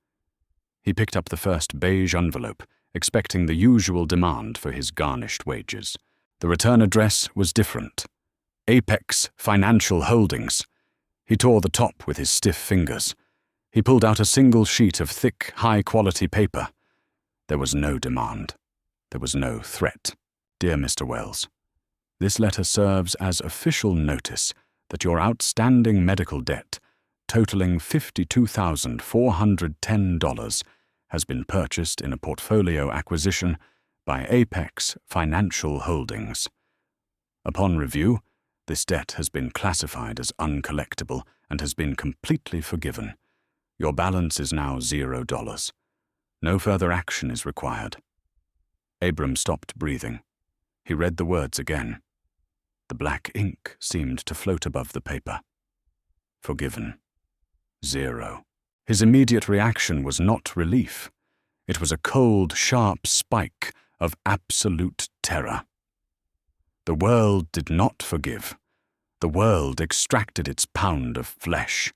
He picked up the first beige envelope, expecting the usual demand for his garnished wages. The return address was different. Apex Financial Holdings. He tore the top with his stiff fingers. He pulled out a single sheet of thick, high-quality paper. There was no demand. There was no threat. Dear Mr. Wells, this letter serves as official notice that your outstanding medical debt, totaling $52,410, has been purchased in a portfolio acquisition by Apex Financial Holdings. Upon review, this debt has been classified as uncollectible and has been completely forgiven. Your balance is now $0. No further action is required. Abram stopped breathing. He read the words again. The black ink seemed to float above the paper. Forgiven. 0. His immediate reaction was not relief. It was a cold, sharp spike of absolute terror. The world did not forgive. The world extracted its pound of flesh.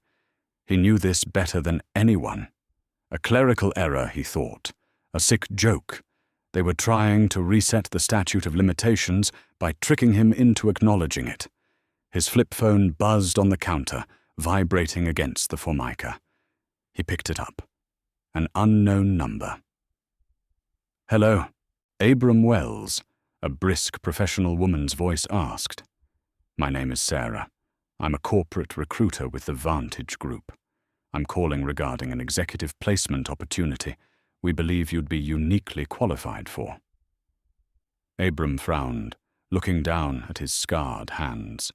He knew this better than anyone. A clerical error, he thought. A sick joke. They were trying to reset the statute of limitations by tricking him into acknowledging it. His flip phone buzzed on the counter, vibrating against the Formica. He picked it up. An unknown number. Hello, Abram Wells, a brisk professional woman's voice asked. My name is Sarah. I'm a corporate recruiter with the Vantage Group. I'm calling regarding an executive placement opportunity we believe you'd be uniquely qualified for. Abram frowned, looking down at his scarred hands.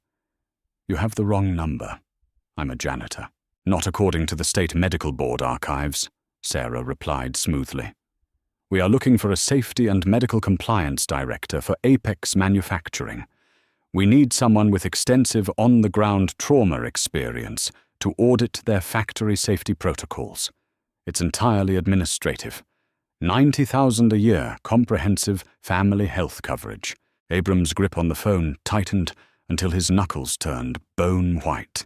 You have the wrong number. I'm a janitor. Not according to the State Medical Board archives, Sarah replied smoothly. We are looking for a safety and medical compliance director for Apex Manufacturing. We need someone with extensive on-the-ground trauma experience to audit their factory safety protocols. It's entirely administrative. $90,000 a year, comprehensive family health coverage. Abram's grip on the phone tightened until his knuckles turned bone white.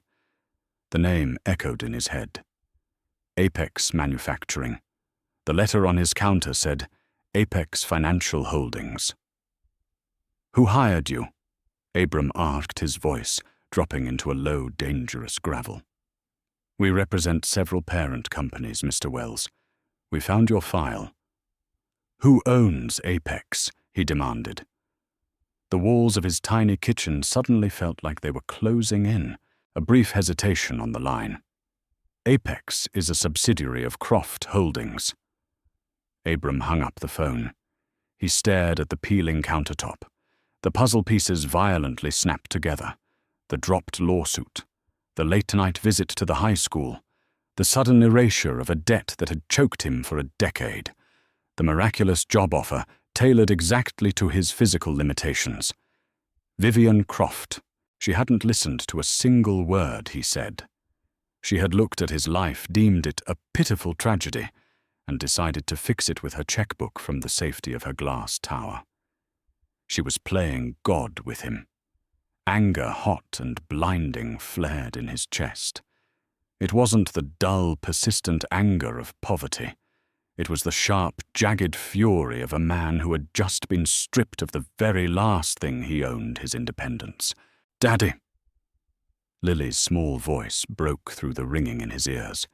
The name echoed in his head. Apex Manufacturing. The letter on his counter said, Apex Financial Holdings. Who hired you? Abram asked, his voice dropping into a low, dangerous gravel. We represent several parent companies, Mr. Wells. We found your file. Who owns Apex? He demanded. The walls of his tiny kitchen suddenly felt like they were closing in, a brief hesitation on the line. Apex is a subsidiary of Croft Holdings. Abram hung up the phone. He stared at the peeling countertop. The puzzle pieces violently snapped together. The dropped lawsuit, the late-night visit to the high school, the sudden erasure of a debt that had choked him for a decade, the miraculous job offer tailored exactly to his physical limitations. Vivian Croft. She hadn't listened to a single word he said. She had looked at his life, deemed it a pitiful tragedy, and decided to fix it with her checkbook from the safety of her glass tower. She was playing God with him. Anger, hot and blinding, flared in his chest. It wasn't the dull, persistent anger of poverty. It was the sharp, jagged fury of a man who had just been stripped of the very last thing he owned, his independence. "Daddy!" Lily's small voice broke through the ringing in his ears.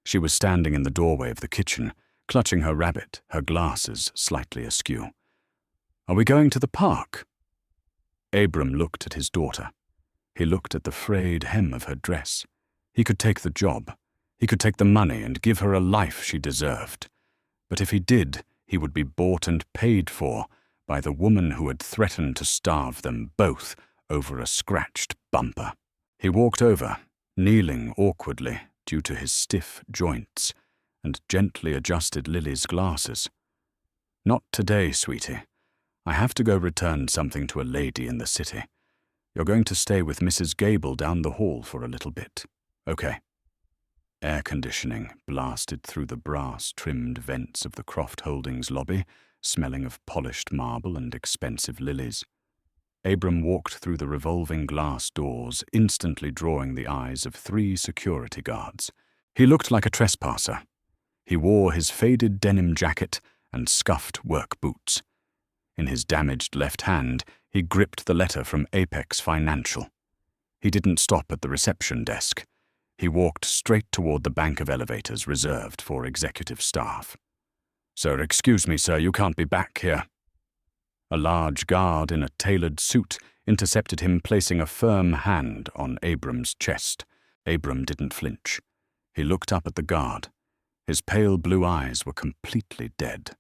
She was standing in the doorway of the kitchen, clutching her rabbit, her glasses slightly askew. "Are we going to the park?" Abram looked at his daughter. He looked at the frayed hem of her dress. He could take the job. He could take the money and give her a life she deserved. But if he did, he would be bought and paid for by the woman who had threatened to starve them both over a scratched bumper. He walked over, kneeling awkwardly due to his stiff joints, and gently adjusted Lily's glasses. "Not today, sweetie. I have to go return something to a lady in the city. You're going to stay with Mrs. Gable down the hall for a little bit. Okay." Air conditioning blasted through the brass-trimmed vents of the Croft Holdings lobby, smelling of polished marble and expensive lilies. Abram walked through the revolving glass doors, instantly drawing the eyes of 3 security guards. He looked like a trespasser. He wore his faded denim jacket and scuffed work boots. In his damaged left hand, he gripped the letter from Apex Financial. He didn't stop at the reception desk. He walked straight toward the bank of elevators reserved for executive staff. "Sir, excuse me, sir, you can't be back here." A large guard in a tailored suit intercepted him, placing a firm hand on Abram's chest. Abram didn't flinch. He looked up at the guard. His pale blue eyes were completely dead.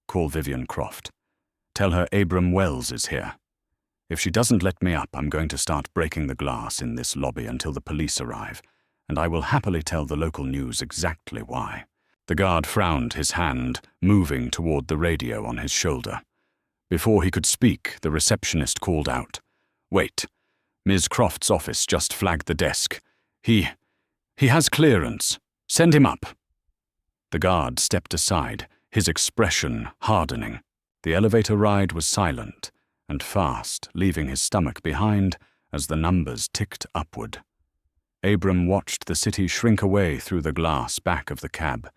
"Call Vivian Croft. Tell her Abram Wells is here. If she doesn't let me up, I'm going to start breaking the glass in this lobby until the police arrive, and I will happily tell the local news exactly why." The guard frowned, his hand moving toward the radio on his shoulder. Before he could speak, the receptionist called out, "Wait. Ms. Croft's office just flagged the desk. He has clearance. Send him up." The guard stepped aside, his expression hardening. The elevator ride was silent and fast, leaving his stomach behind as the numbers ticked upward. Abram watched the city shrink away through the glass back of the cab.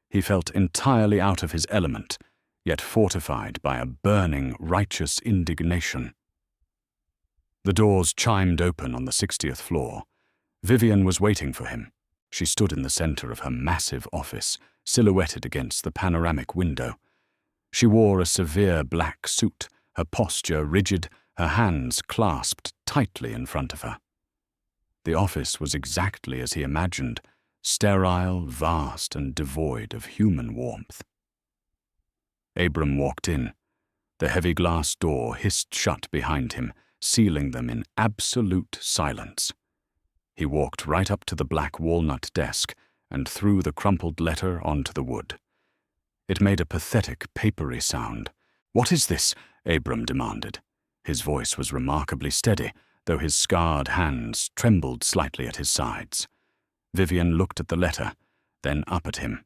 He felt entirely out of his element, yet fortified by a burning, righteous indignation. The doors chimed open on the 60th floor. Vivian was waiting for him. She stood in the center of her massive office, silhouetted against the panoramic window. She wore a severe black suit, her posture rigid, her hands clasped tightly in front of her. The office was exactly as he imagined, sterile, vast, and devoid of human warmth. Abram walked in. The heavy glass door hissed shut behind him, sealing them in absolute silence. He walked right up to the black walnut desk and threw the crumpled letter onto the wood. It made a pathetic, papery sound. "What is this?" Abram demanded. His voice was remarkably steady, though his scarred hands trembled slightly at his sides. Vivian looked at the letter, then up at him.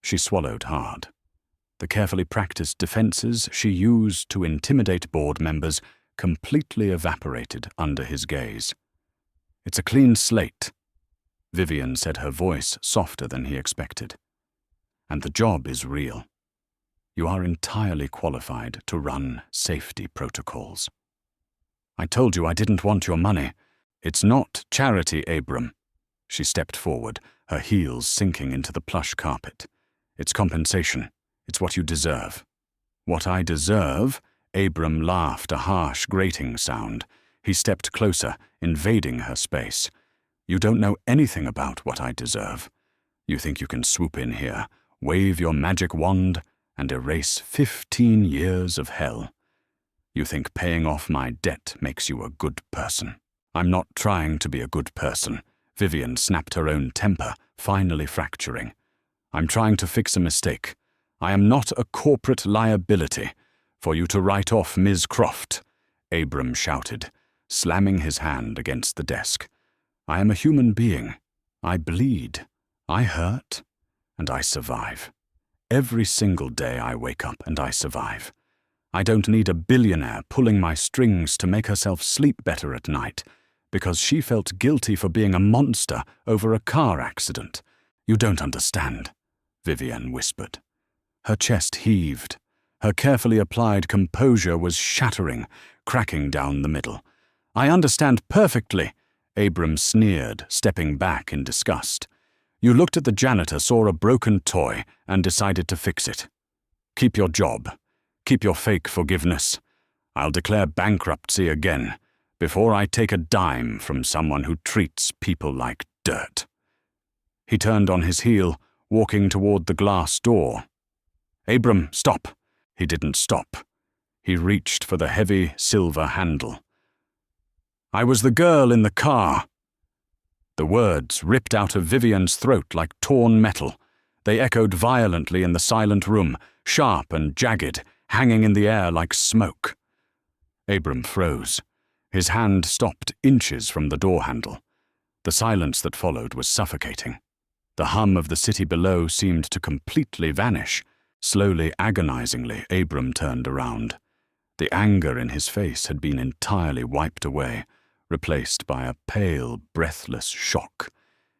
She swallowed hard. The carefully practiced defenses she used to intimidate board members completely evaporated under his gaze. "It's a clean slate," Vivian said, her voice softer than he expected. "And the job is real. You are entirely qualified to run safety protocols. I told you I didn't want your money. It's not charity, Abram." She stepped forward, her heels sinking into the plush carpet. "It's compensation. It's what you deserve." "What I deserve?" Abram laughed, a harsh, grating sound. He stepped closer, invading her space. "You don't know anything about what I deserve. You think you can swoop in here, wave your magic wand, and erase 15 years of hell. You think paying off my debt makes you a good person." "I'm not trying to be a good person." Vivian snapped her own temper, finally fracturing. "I'm trying to fix a mistake. I am not a corporate liability for you to write off Ms. Croft," Abram shouted, slamming his hand against the desk. "I am a human being. I bleed, I hurt, and I survive. Every single day I wake up and I survive. I don't need a billionaire pulling my strings to make herself sleep better at night because she felt guilty for being a monster over a car accident. You don't understand," Vivian whispered. Her chest heaved. Her carefully applied composure was shattering, cracking down the middle. "I understand perfectly," Abram sneered, stepping back in disgust. "You looked at the janitor, saw a broken toy, and decided to fix it. Keep your job. Keep your fake forgiveness. I'll declare bankruptcy again before I take a dime from someone who treats people like dirt." He turned on his heel, walking toward the glass door. "Abram, stop." He didn't stop. He reached for the heavy silver handle. "I was the girl in the car." The words ripped out of Vivian's throat like torn metal. They echoed violently in the silent room, sharp and jagged, hanging in the air like smoke. Abram froze. His hand stopped inches from the door handle. The silence that followed was suffocating. The hum of the city below seemed to completely vanish. Slowly, agonizingly, Abram turned around. The anger in his face had been entirely wiped away, replaced by a pale, breathless shock.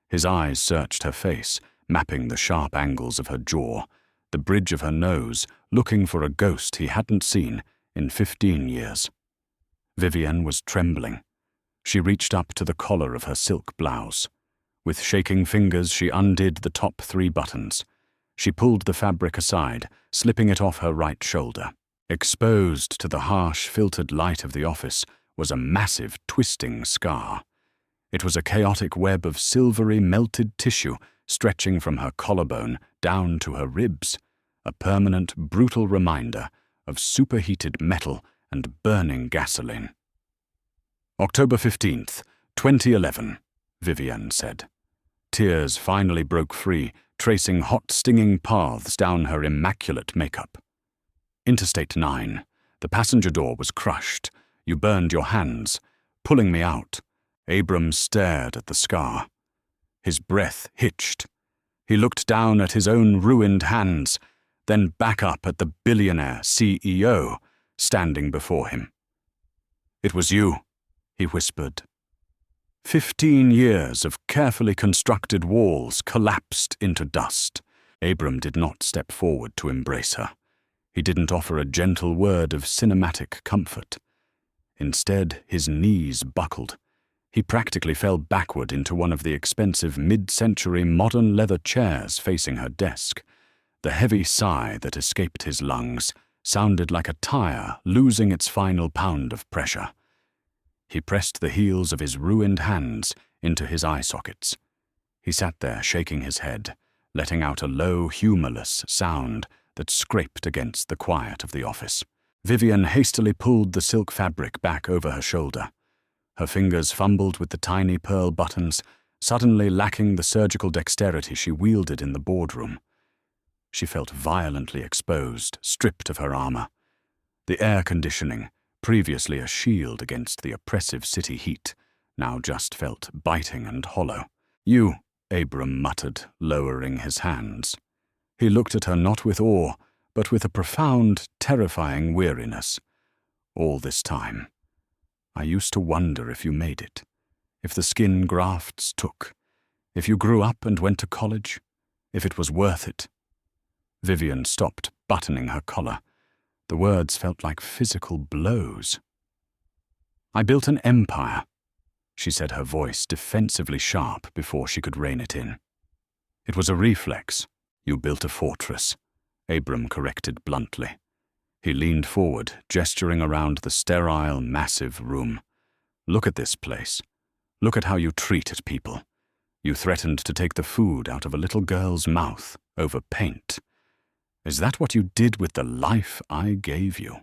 His eyes searched her face, mapping the sharp angles of her jaw, the bridge of her nose, looking for a ghost he hadn't seen in 15 years. Vivian was trembling. She reached up to the collar of her silk blouse. With shaking fingers, she undid the top 3 buttons. She pulled the fabric aside, slipping it off her right shoulder. Exposed to the harsh, filtered light of the office was a massive, twisting scar. It was a chaotic web of silvery, melted tissue stretching from her collarbone down to her ribs, a permanent, brutal reminder of superheated metal and burning gasoline. "October 15th, 2011, Vivian said. Tears finally broke free, tracing hot, stinging paths down her immaculate makeup. "Interstate 9. The passenger door was crushed. You burned your hands, pulling me out." Abram stared at the scar. His breath hitched. He looked down at his own ruined hands, then back up at the billionaire CEO standing before him. "It was you," he whispered. 15 years of carefully constructed walls collapsed into dust. Abram did not step forward to embrace her. He didn't offer a gentle word of cinematic comfort. Instead, his knees buckled. He practically fell backward into one of the expensive mid-century modern leather chairs facing her desk. The heavy sigh that escaped his lungs sounded like a tire losing its final pound of pressure. He pressed the heels of his ruined hands into his eye sockets. He sat there shaking his head, letting out a low, humorless sound that scraped against the quiet of the office. Vivian hastily pulled the silk fabric back over her shoulder. Her fingers fumbled with the tiny pearl buttons, suddenly lacking the surgical dexterity she wielded in the boardroom. She felt violently exposed, stripped of her armor. The air conditioning, previously a shield against the oppressive city heat, now just felt biting and hollow. "You," Abram muttered, lowering his hands. He looked at her not with awe, but with a profound, terrifying weariness. "All this time. I used to wonder if you made it, if the skin grafts took, if you grew up and went to college, if it was worth it." Vivian stopped buttoning her collar. The words felt like physical blows. "I built an empire," she said, her voice defensively sharp before she could rein it in. "It was a reflex. You built a fortress." Abram corrected bluntly. He leaned forward, gesturing around the sterile, massive room. Look at this place. Look at how you treated people. You threatened to take the food out of a little girl's mouth over paint. Is that what you did with the life I gave you?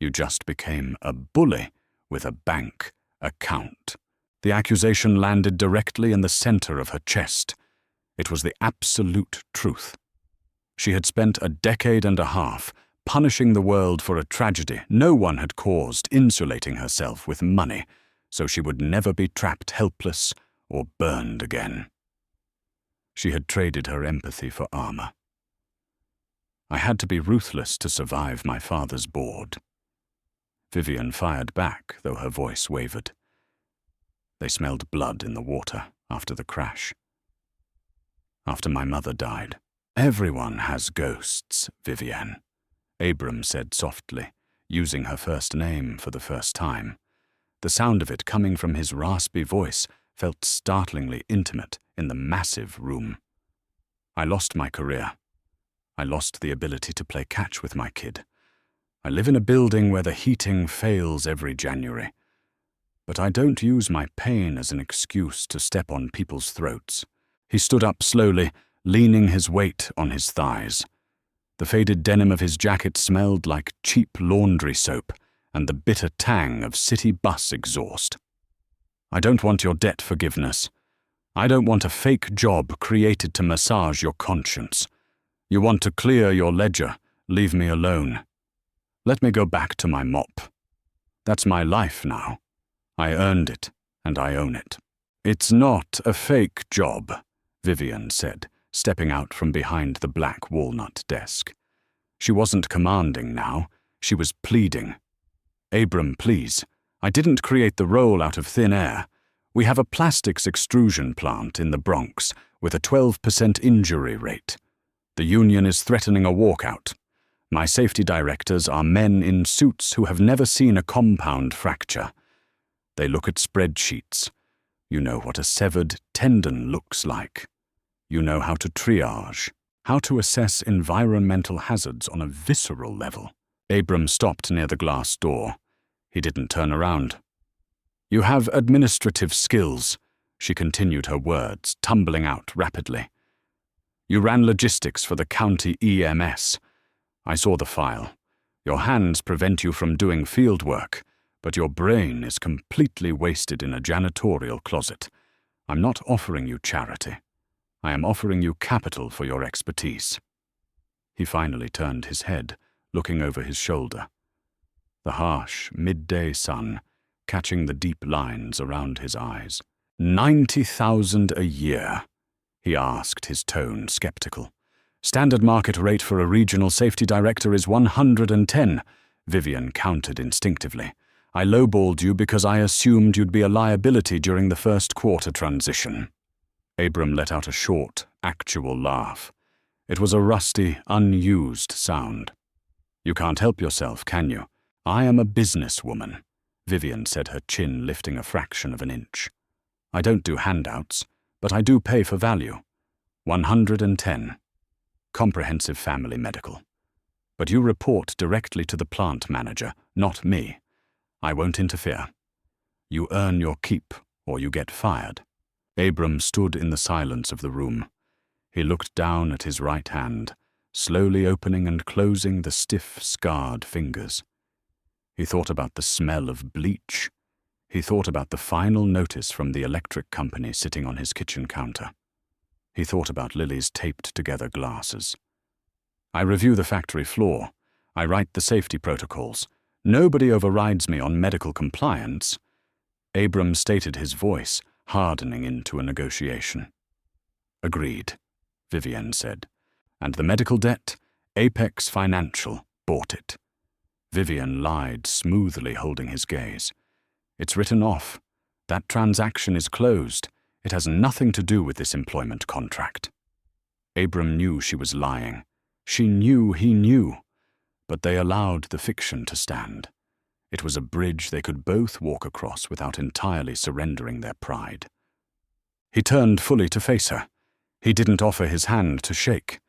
You just became a bully with a bank account. The accusation landed directly in the center of her chest. It was the absolute truth. She had spent a decade and a half punishing the world for a tragedy no one had caused, insulating herself with money, so she would never be trapped helpless or burned again. She had traded her empathy for armor. I had to be ruthless to survive my father's board. Vivian fired back, though her voice wavered. They smelled blood in the water after the crash. After my mother died. Everyone has ghosts, Vivian, Abram said softly, using her first name for the first time. The sound of it coming from his raspy voice felt startlingly intimate in the massive room. I lost my career. I lost the ability to play catch with my kid. I live in a building where the heating fails every January. But I don't use my pain as an excuse to step on people's throats. He stood up slowly, leaning his weight on his thighs. The faded denim of his jacket smelled like cheap laundry soap and the bitter tang of city bus exhaust. I don't want your debt forgiveness. I don't want a fake job created to massage your conscience. You want to clear your ledger, leave me alone. Let me go back to my mop. That's my life now. I earned it, and I own it. It's not a fake job, Vivian said, stepping out from behind the black walnut desk. She wasn't commanding now, she was pleading. Abram, please. I didn't create the role out of thin air. We have a plastics extrusion plant in the Bronx with a 12% injury rate. The union is threatening a walkout. My safety directors are men in suits who have never seen a compound fracture. They look at spreadsheets. You know what a severed tendon looks like. You know how to triage, how to assess environmental hazards on a visceral level. Abram stopped near the glass door. He didn't turn around. You have administrative skills, she continued her words, tumbling out rapidly. You ran logistics for the county EMS. I saw the file. Your hands prevent you from doing field work, but your brain is completely wasted in a janitorial closet. I'm not offering you charity. I am offering you capital for your expertise. He finally turned his head, looking over his shoulder. The harsh, midday sun catching the deep lines around his eyes. 90,000 a year, he asked, his tone skeptical. Standard market rate for a regional safety director is 110, Vivian countered instinctively. I lowballed you because I assumed you'd be a liability during the first quarter transition. Abram let out a short, actual laugh. It was a rusty, unused sound. You can't help yourself, can you? I am a businesswoman, Vivian said, her chin lifting a fraction of an inch. I don't do handouts, but I do pay for value. 110. Comprehensive family medical. But you report directly to the plant manager, not me. I won't interfere. You earn your keep, or you get fired. Abram stood in the silence of the room. He looked down at his right hand, slowly opening and closing the stiff, scarred fingers. He thought about the smell of bleach. He thought about the final notice from the electric company sitting on his kitchen counter. He thought about Lily's taped-together glasses. I review the factory floor. I write the safety protocols. Nobody overrides me on medical compliance. Abram stated, his voice hardening into a negotiation. Agreed, Vivian said. And the medical debt? Apex Financial bought it. Vivian lied smoothly, holding his gaze. It's written off. That transaction is closed. It has nothing to do with this employment contract. Abram knew she was lying. She knew he knew. But they allowed the fiction to stand. It was a bridge they could both walk across without entirely surrendering their pride. He turned fully to face her. He didn't offer his hand to shake.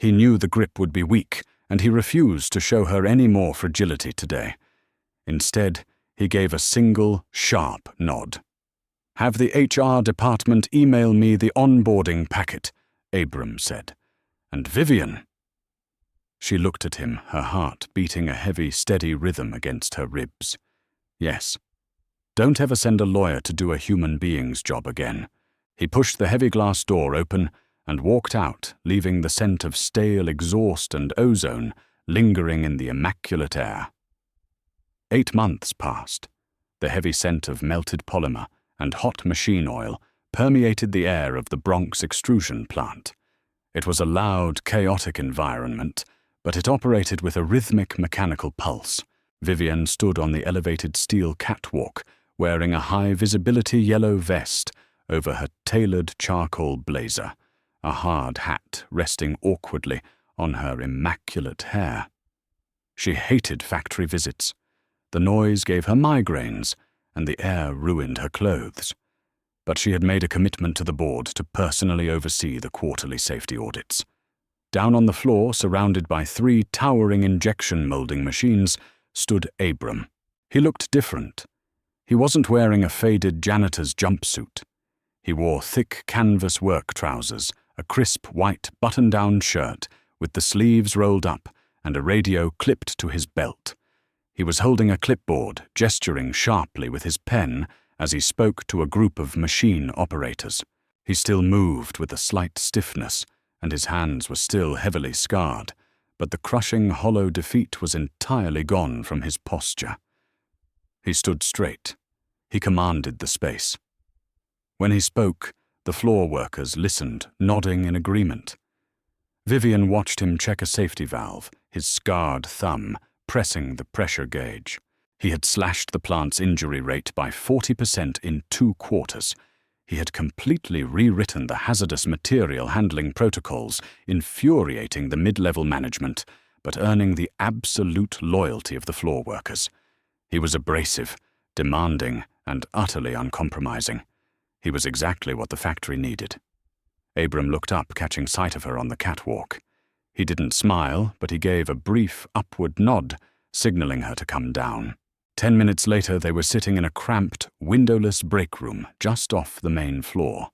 He knew the grip would be weak, and he refused to show her any more fragility today. Instead, he gave a single, sharp nod. "Have the HR department email me the onboarding packet," Abram said. "And Vivian—" She looked at him, her heart beating a heavy, steady rhythm against her ribs. "Yes. Don't ever send a lawyer to do a human being's job again." He pushed the heavy glass door open and walked out, leaving the scent of stale exhaust and ozone lingering in the immaculate air. 8 months passed. The heavy scent of melted polymer and hot machine oil permeated the air of the Bronx extrusion plant. It was a loud, chaotic environment, but it operated with a rhythmic mechanical pulse. Vivian stood on the elevated steel catwalk, wearing a high-visibility yellow vest over her tailored charcoal blazer, a hard hat resting awkwardly on her immaculate hair. She hated factory visits. The noise gave her migraines, and the air ruined her clothes. But she had made a commitment to the board to personally oversee the quarterly safety audits. Down on the floor, surrounded by 3 towering injection molding machines, stood Abram. He looked different. He wasn't wearing a faded janitor's jumpsuit. He wore thick canvas work trousers, a crisp white button-down shirt with the sleeves rolled up and a radio clipped to his belt. He was holding a clipboard, gesturing sharply with his pen as he spoke to a group of machine operators. He still moved with a slight stiffness, and his hands were still heavily scarred, but the crushing, hollow defeat was entirely gone from his posture. He stood straight. He commanded the space. When he spoke, the floor workers listened, nodding in agreement. Vivian watched him check a safety valve, his scarred thumb pressing the pressure gauge. He had slashed the plant's injury rate by 40% in 2 quarters. He had completely rewritten the hazardous material handling protocols, infuriating the mid-level management, but earning the absolute loyalty of the floor workers. He was abrasive, demanding, and utterly uncompromising. He was exactly what the factory needed. Abram looked up, catching sight of her on the catwalk. He didn't smile, but he gave a brief upward nod, signaling her to come down. 10 minutes later, they were sitting in a cramped, windowless break room just off the main floor.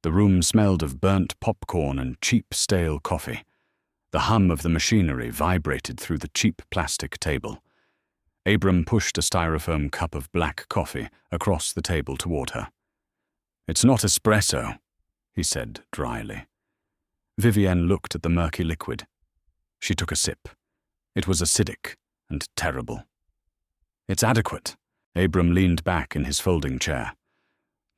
The room smelled of burnt popcorn and cheap, stale coffee. The hum of the machinery vibrated through the cheap plastic table. Abram pushed a styrofoam cup of black coffee across the table toward her. "It's not espresso," he said dryly. Vivienne looked at the murky liquid. She took a sip. It was acidic and terrible. "It's adequate." Abram leaned back in his folding chair.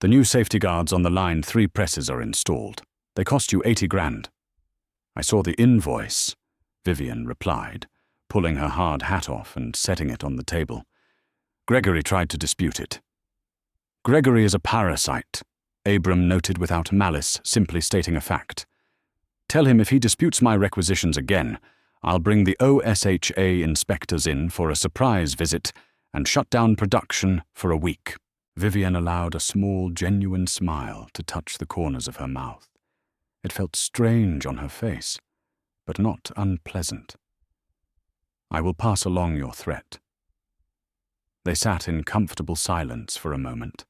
"The new safety guards on the line 3 presses are installed. They cost you 80 grand. "I saw the invoice," Vivian replied, pulling her hard hat off and setting it on the table. "Gregory tried to dispute it." "Gregory is a parasite," Abram noted without malice, simply stating a fact. "Tell him if he disputes my requisitions again, I'll bring the OSHA inspectors in for a surprise visit and shut down production for a week." Vivian allowed a small, genuine smile to touch the corners of her mouth. It felt strange on her face, but not unpleasant. "I will pass along your threat." They sat in comfortable silence for a moment.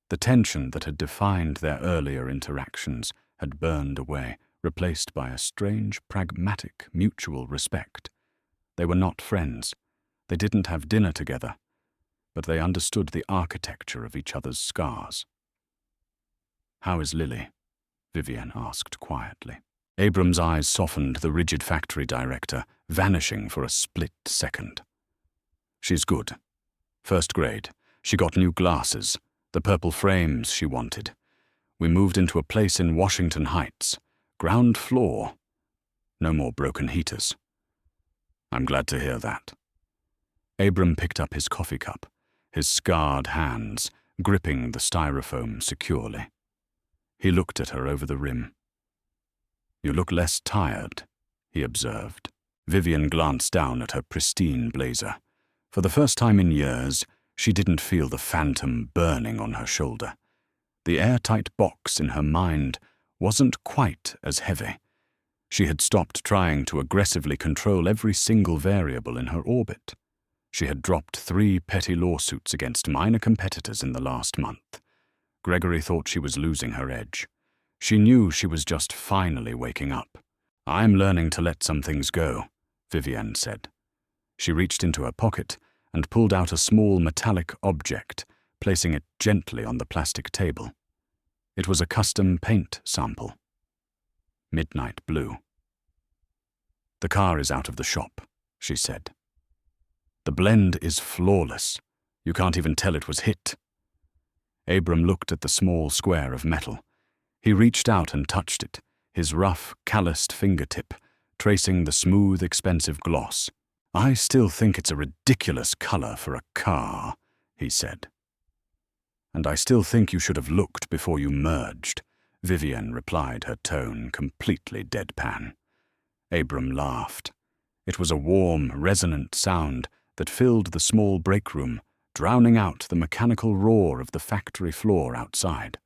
The tension that had defined their earlier interactions had burned away, replaced by a strange, pragmatic, mutual respect. They were not friends. They didn't have dinner together, but they understood the architecture of each other's scars. "How is Lily?" Vivian asked quietly. Abram's eyes softened the rigid factory director, vanishing for a split second. "She's good. 1st grade. She got new glasses, the purple frames she wanted. We moved into a place in Washington Heights. Ground floor. No more broken heaters." "I'm glad to hear that." Abram picked up his coffee cup, his scarred hands gripping the styrofoam securely. He looked at her over the rim. "You look less tired," he observed. Vivian glanced down at her pristine blazer. For the first time in years, she didn't feel the phantom burning on her shoulder. The airtight box in her mind wasn't quite as heavy. She had stopped trying to aggressively control every single variable in her orbit. She had dropped 3 petty lawsuits against minor competitors in the last month. Gregory thought she was losing her edge. She knew she was just finally waking up. "I'm learning to let some things go," Vivienne said. She reached into her pocket and pulled out a small metallic object, placing it gently on the plastic table. It was a custom paint sample. Midnight blue. "The car is out of the shop," she said. "The blend is flawless. You can't even tell it was hit." Abram looked at the small square of metal. He reached out and touched it, his rough, calloused fingertip tracing the smooth, expensive gloss. "I still think it's a ridiculous color for a car," he said. "And I still think you should have looked before you merged," Vivienne replied, her tone completely deadpan. Abram laughed. It was a warm, resonant sound that filled the small break room, drowning out the mechanical roar of the factory floor outside.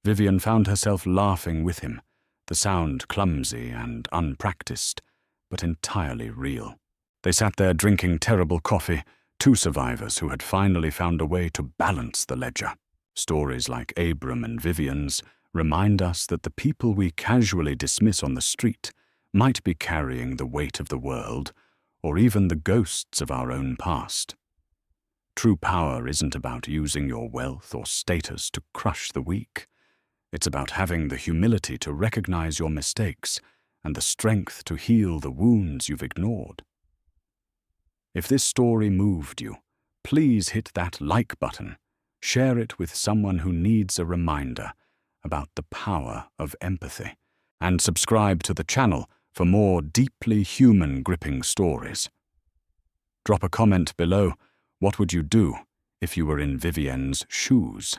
Vivienne found herself laughing with him, the sound clumsy and unpracticed, but entirely real. They sat there drinking terrible coffee, 2 survivors who had finally found a way to balance the ledger. Stories like Abram and Vivienne's remind us that the people we casually dismiss on the street might be carrying the weight of the world, or even the ghosts of our own past. True power isn't about using your wealth or status to crush the weak. It's about having the humility to recognize your mistakes and the strength to heal the wounds you've ignored. If this story moved you, please hit that like button. Share it with someone who needs a reminder about the power of empathy. And subscribe to the channel for more deeply human gripping stories. Drop a comment below. What would you do if you were in Vivienne's shoes?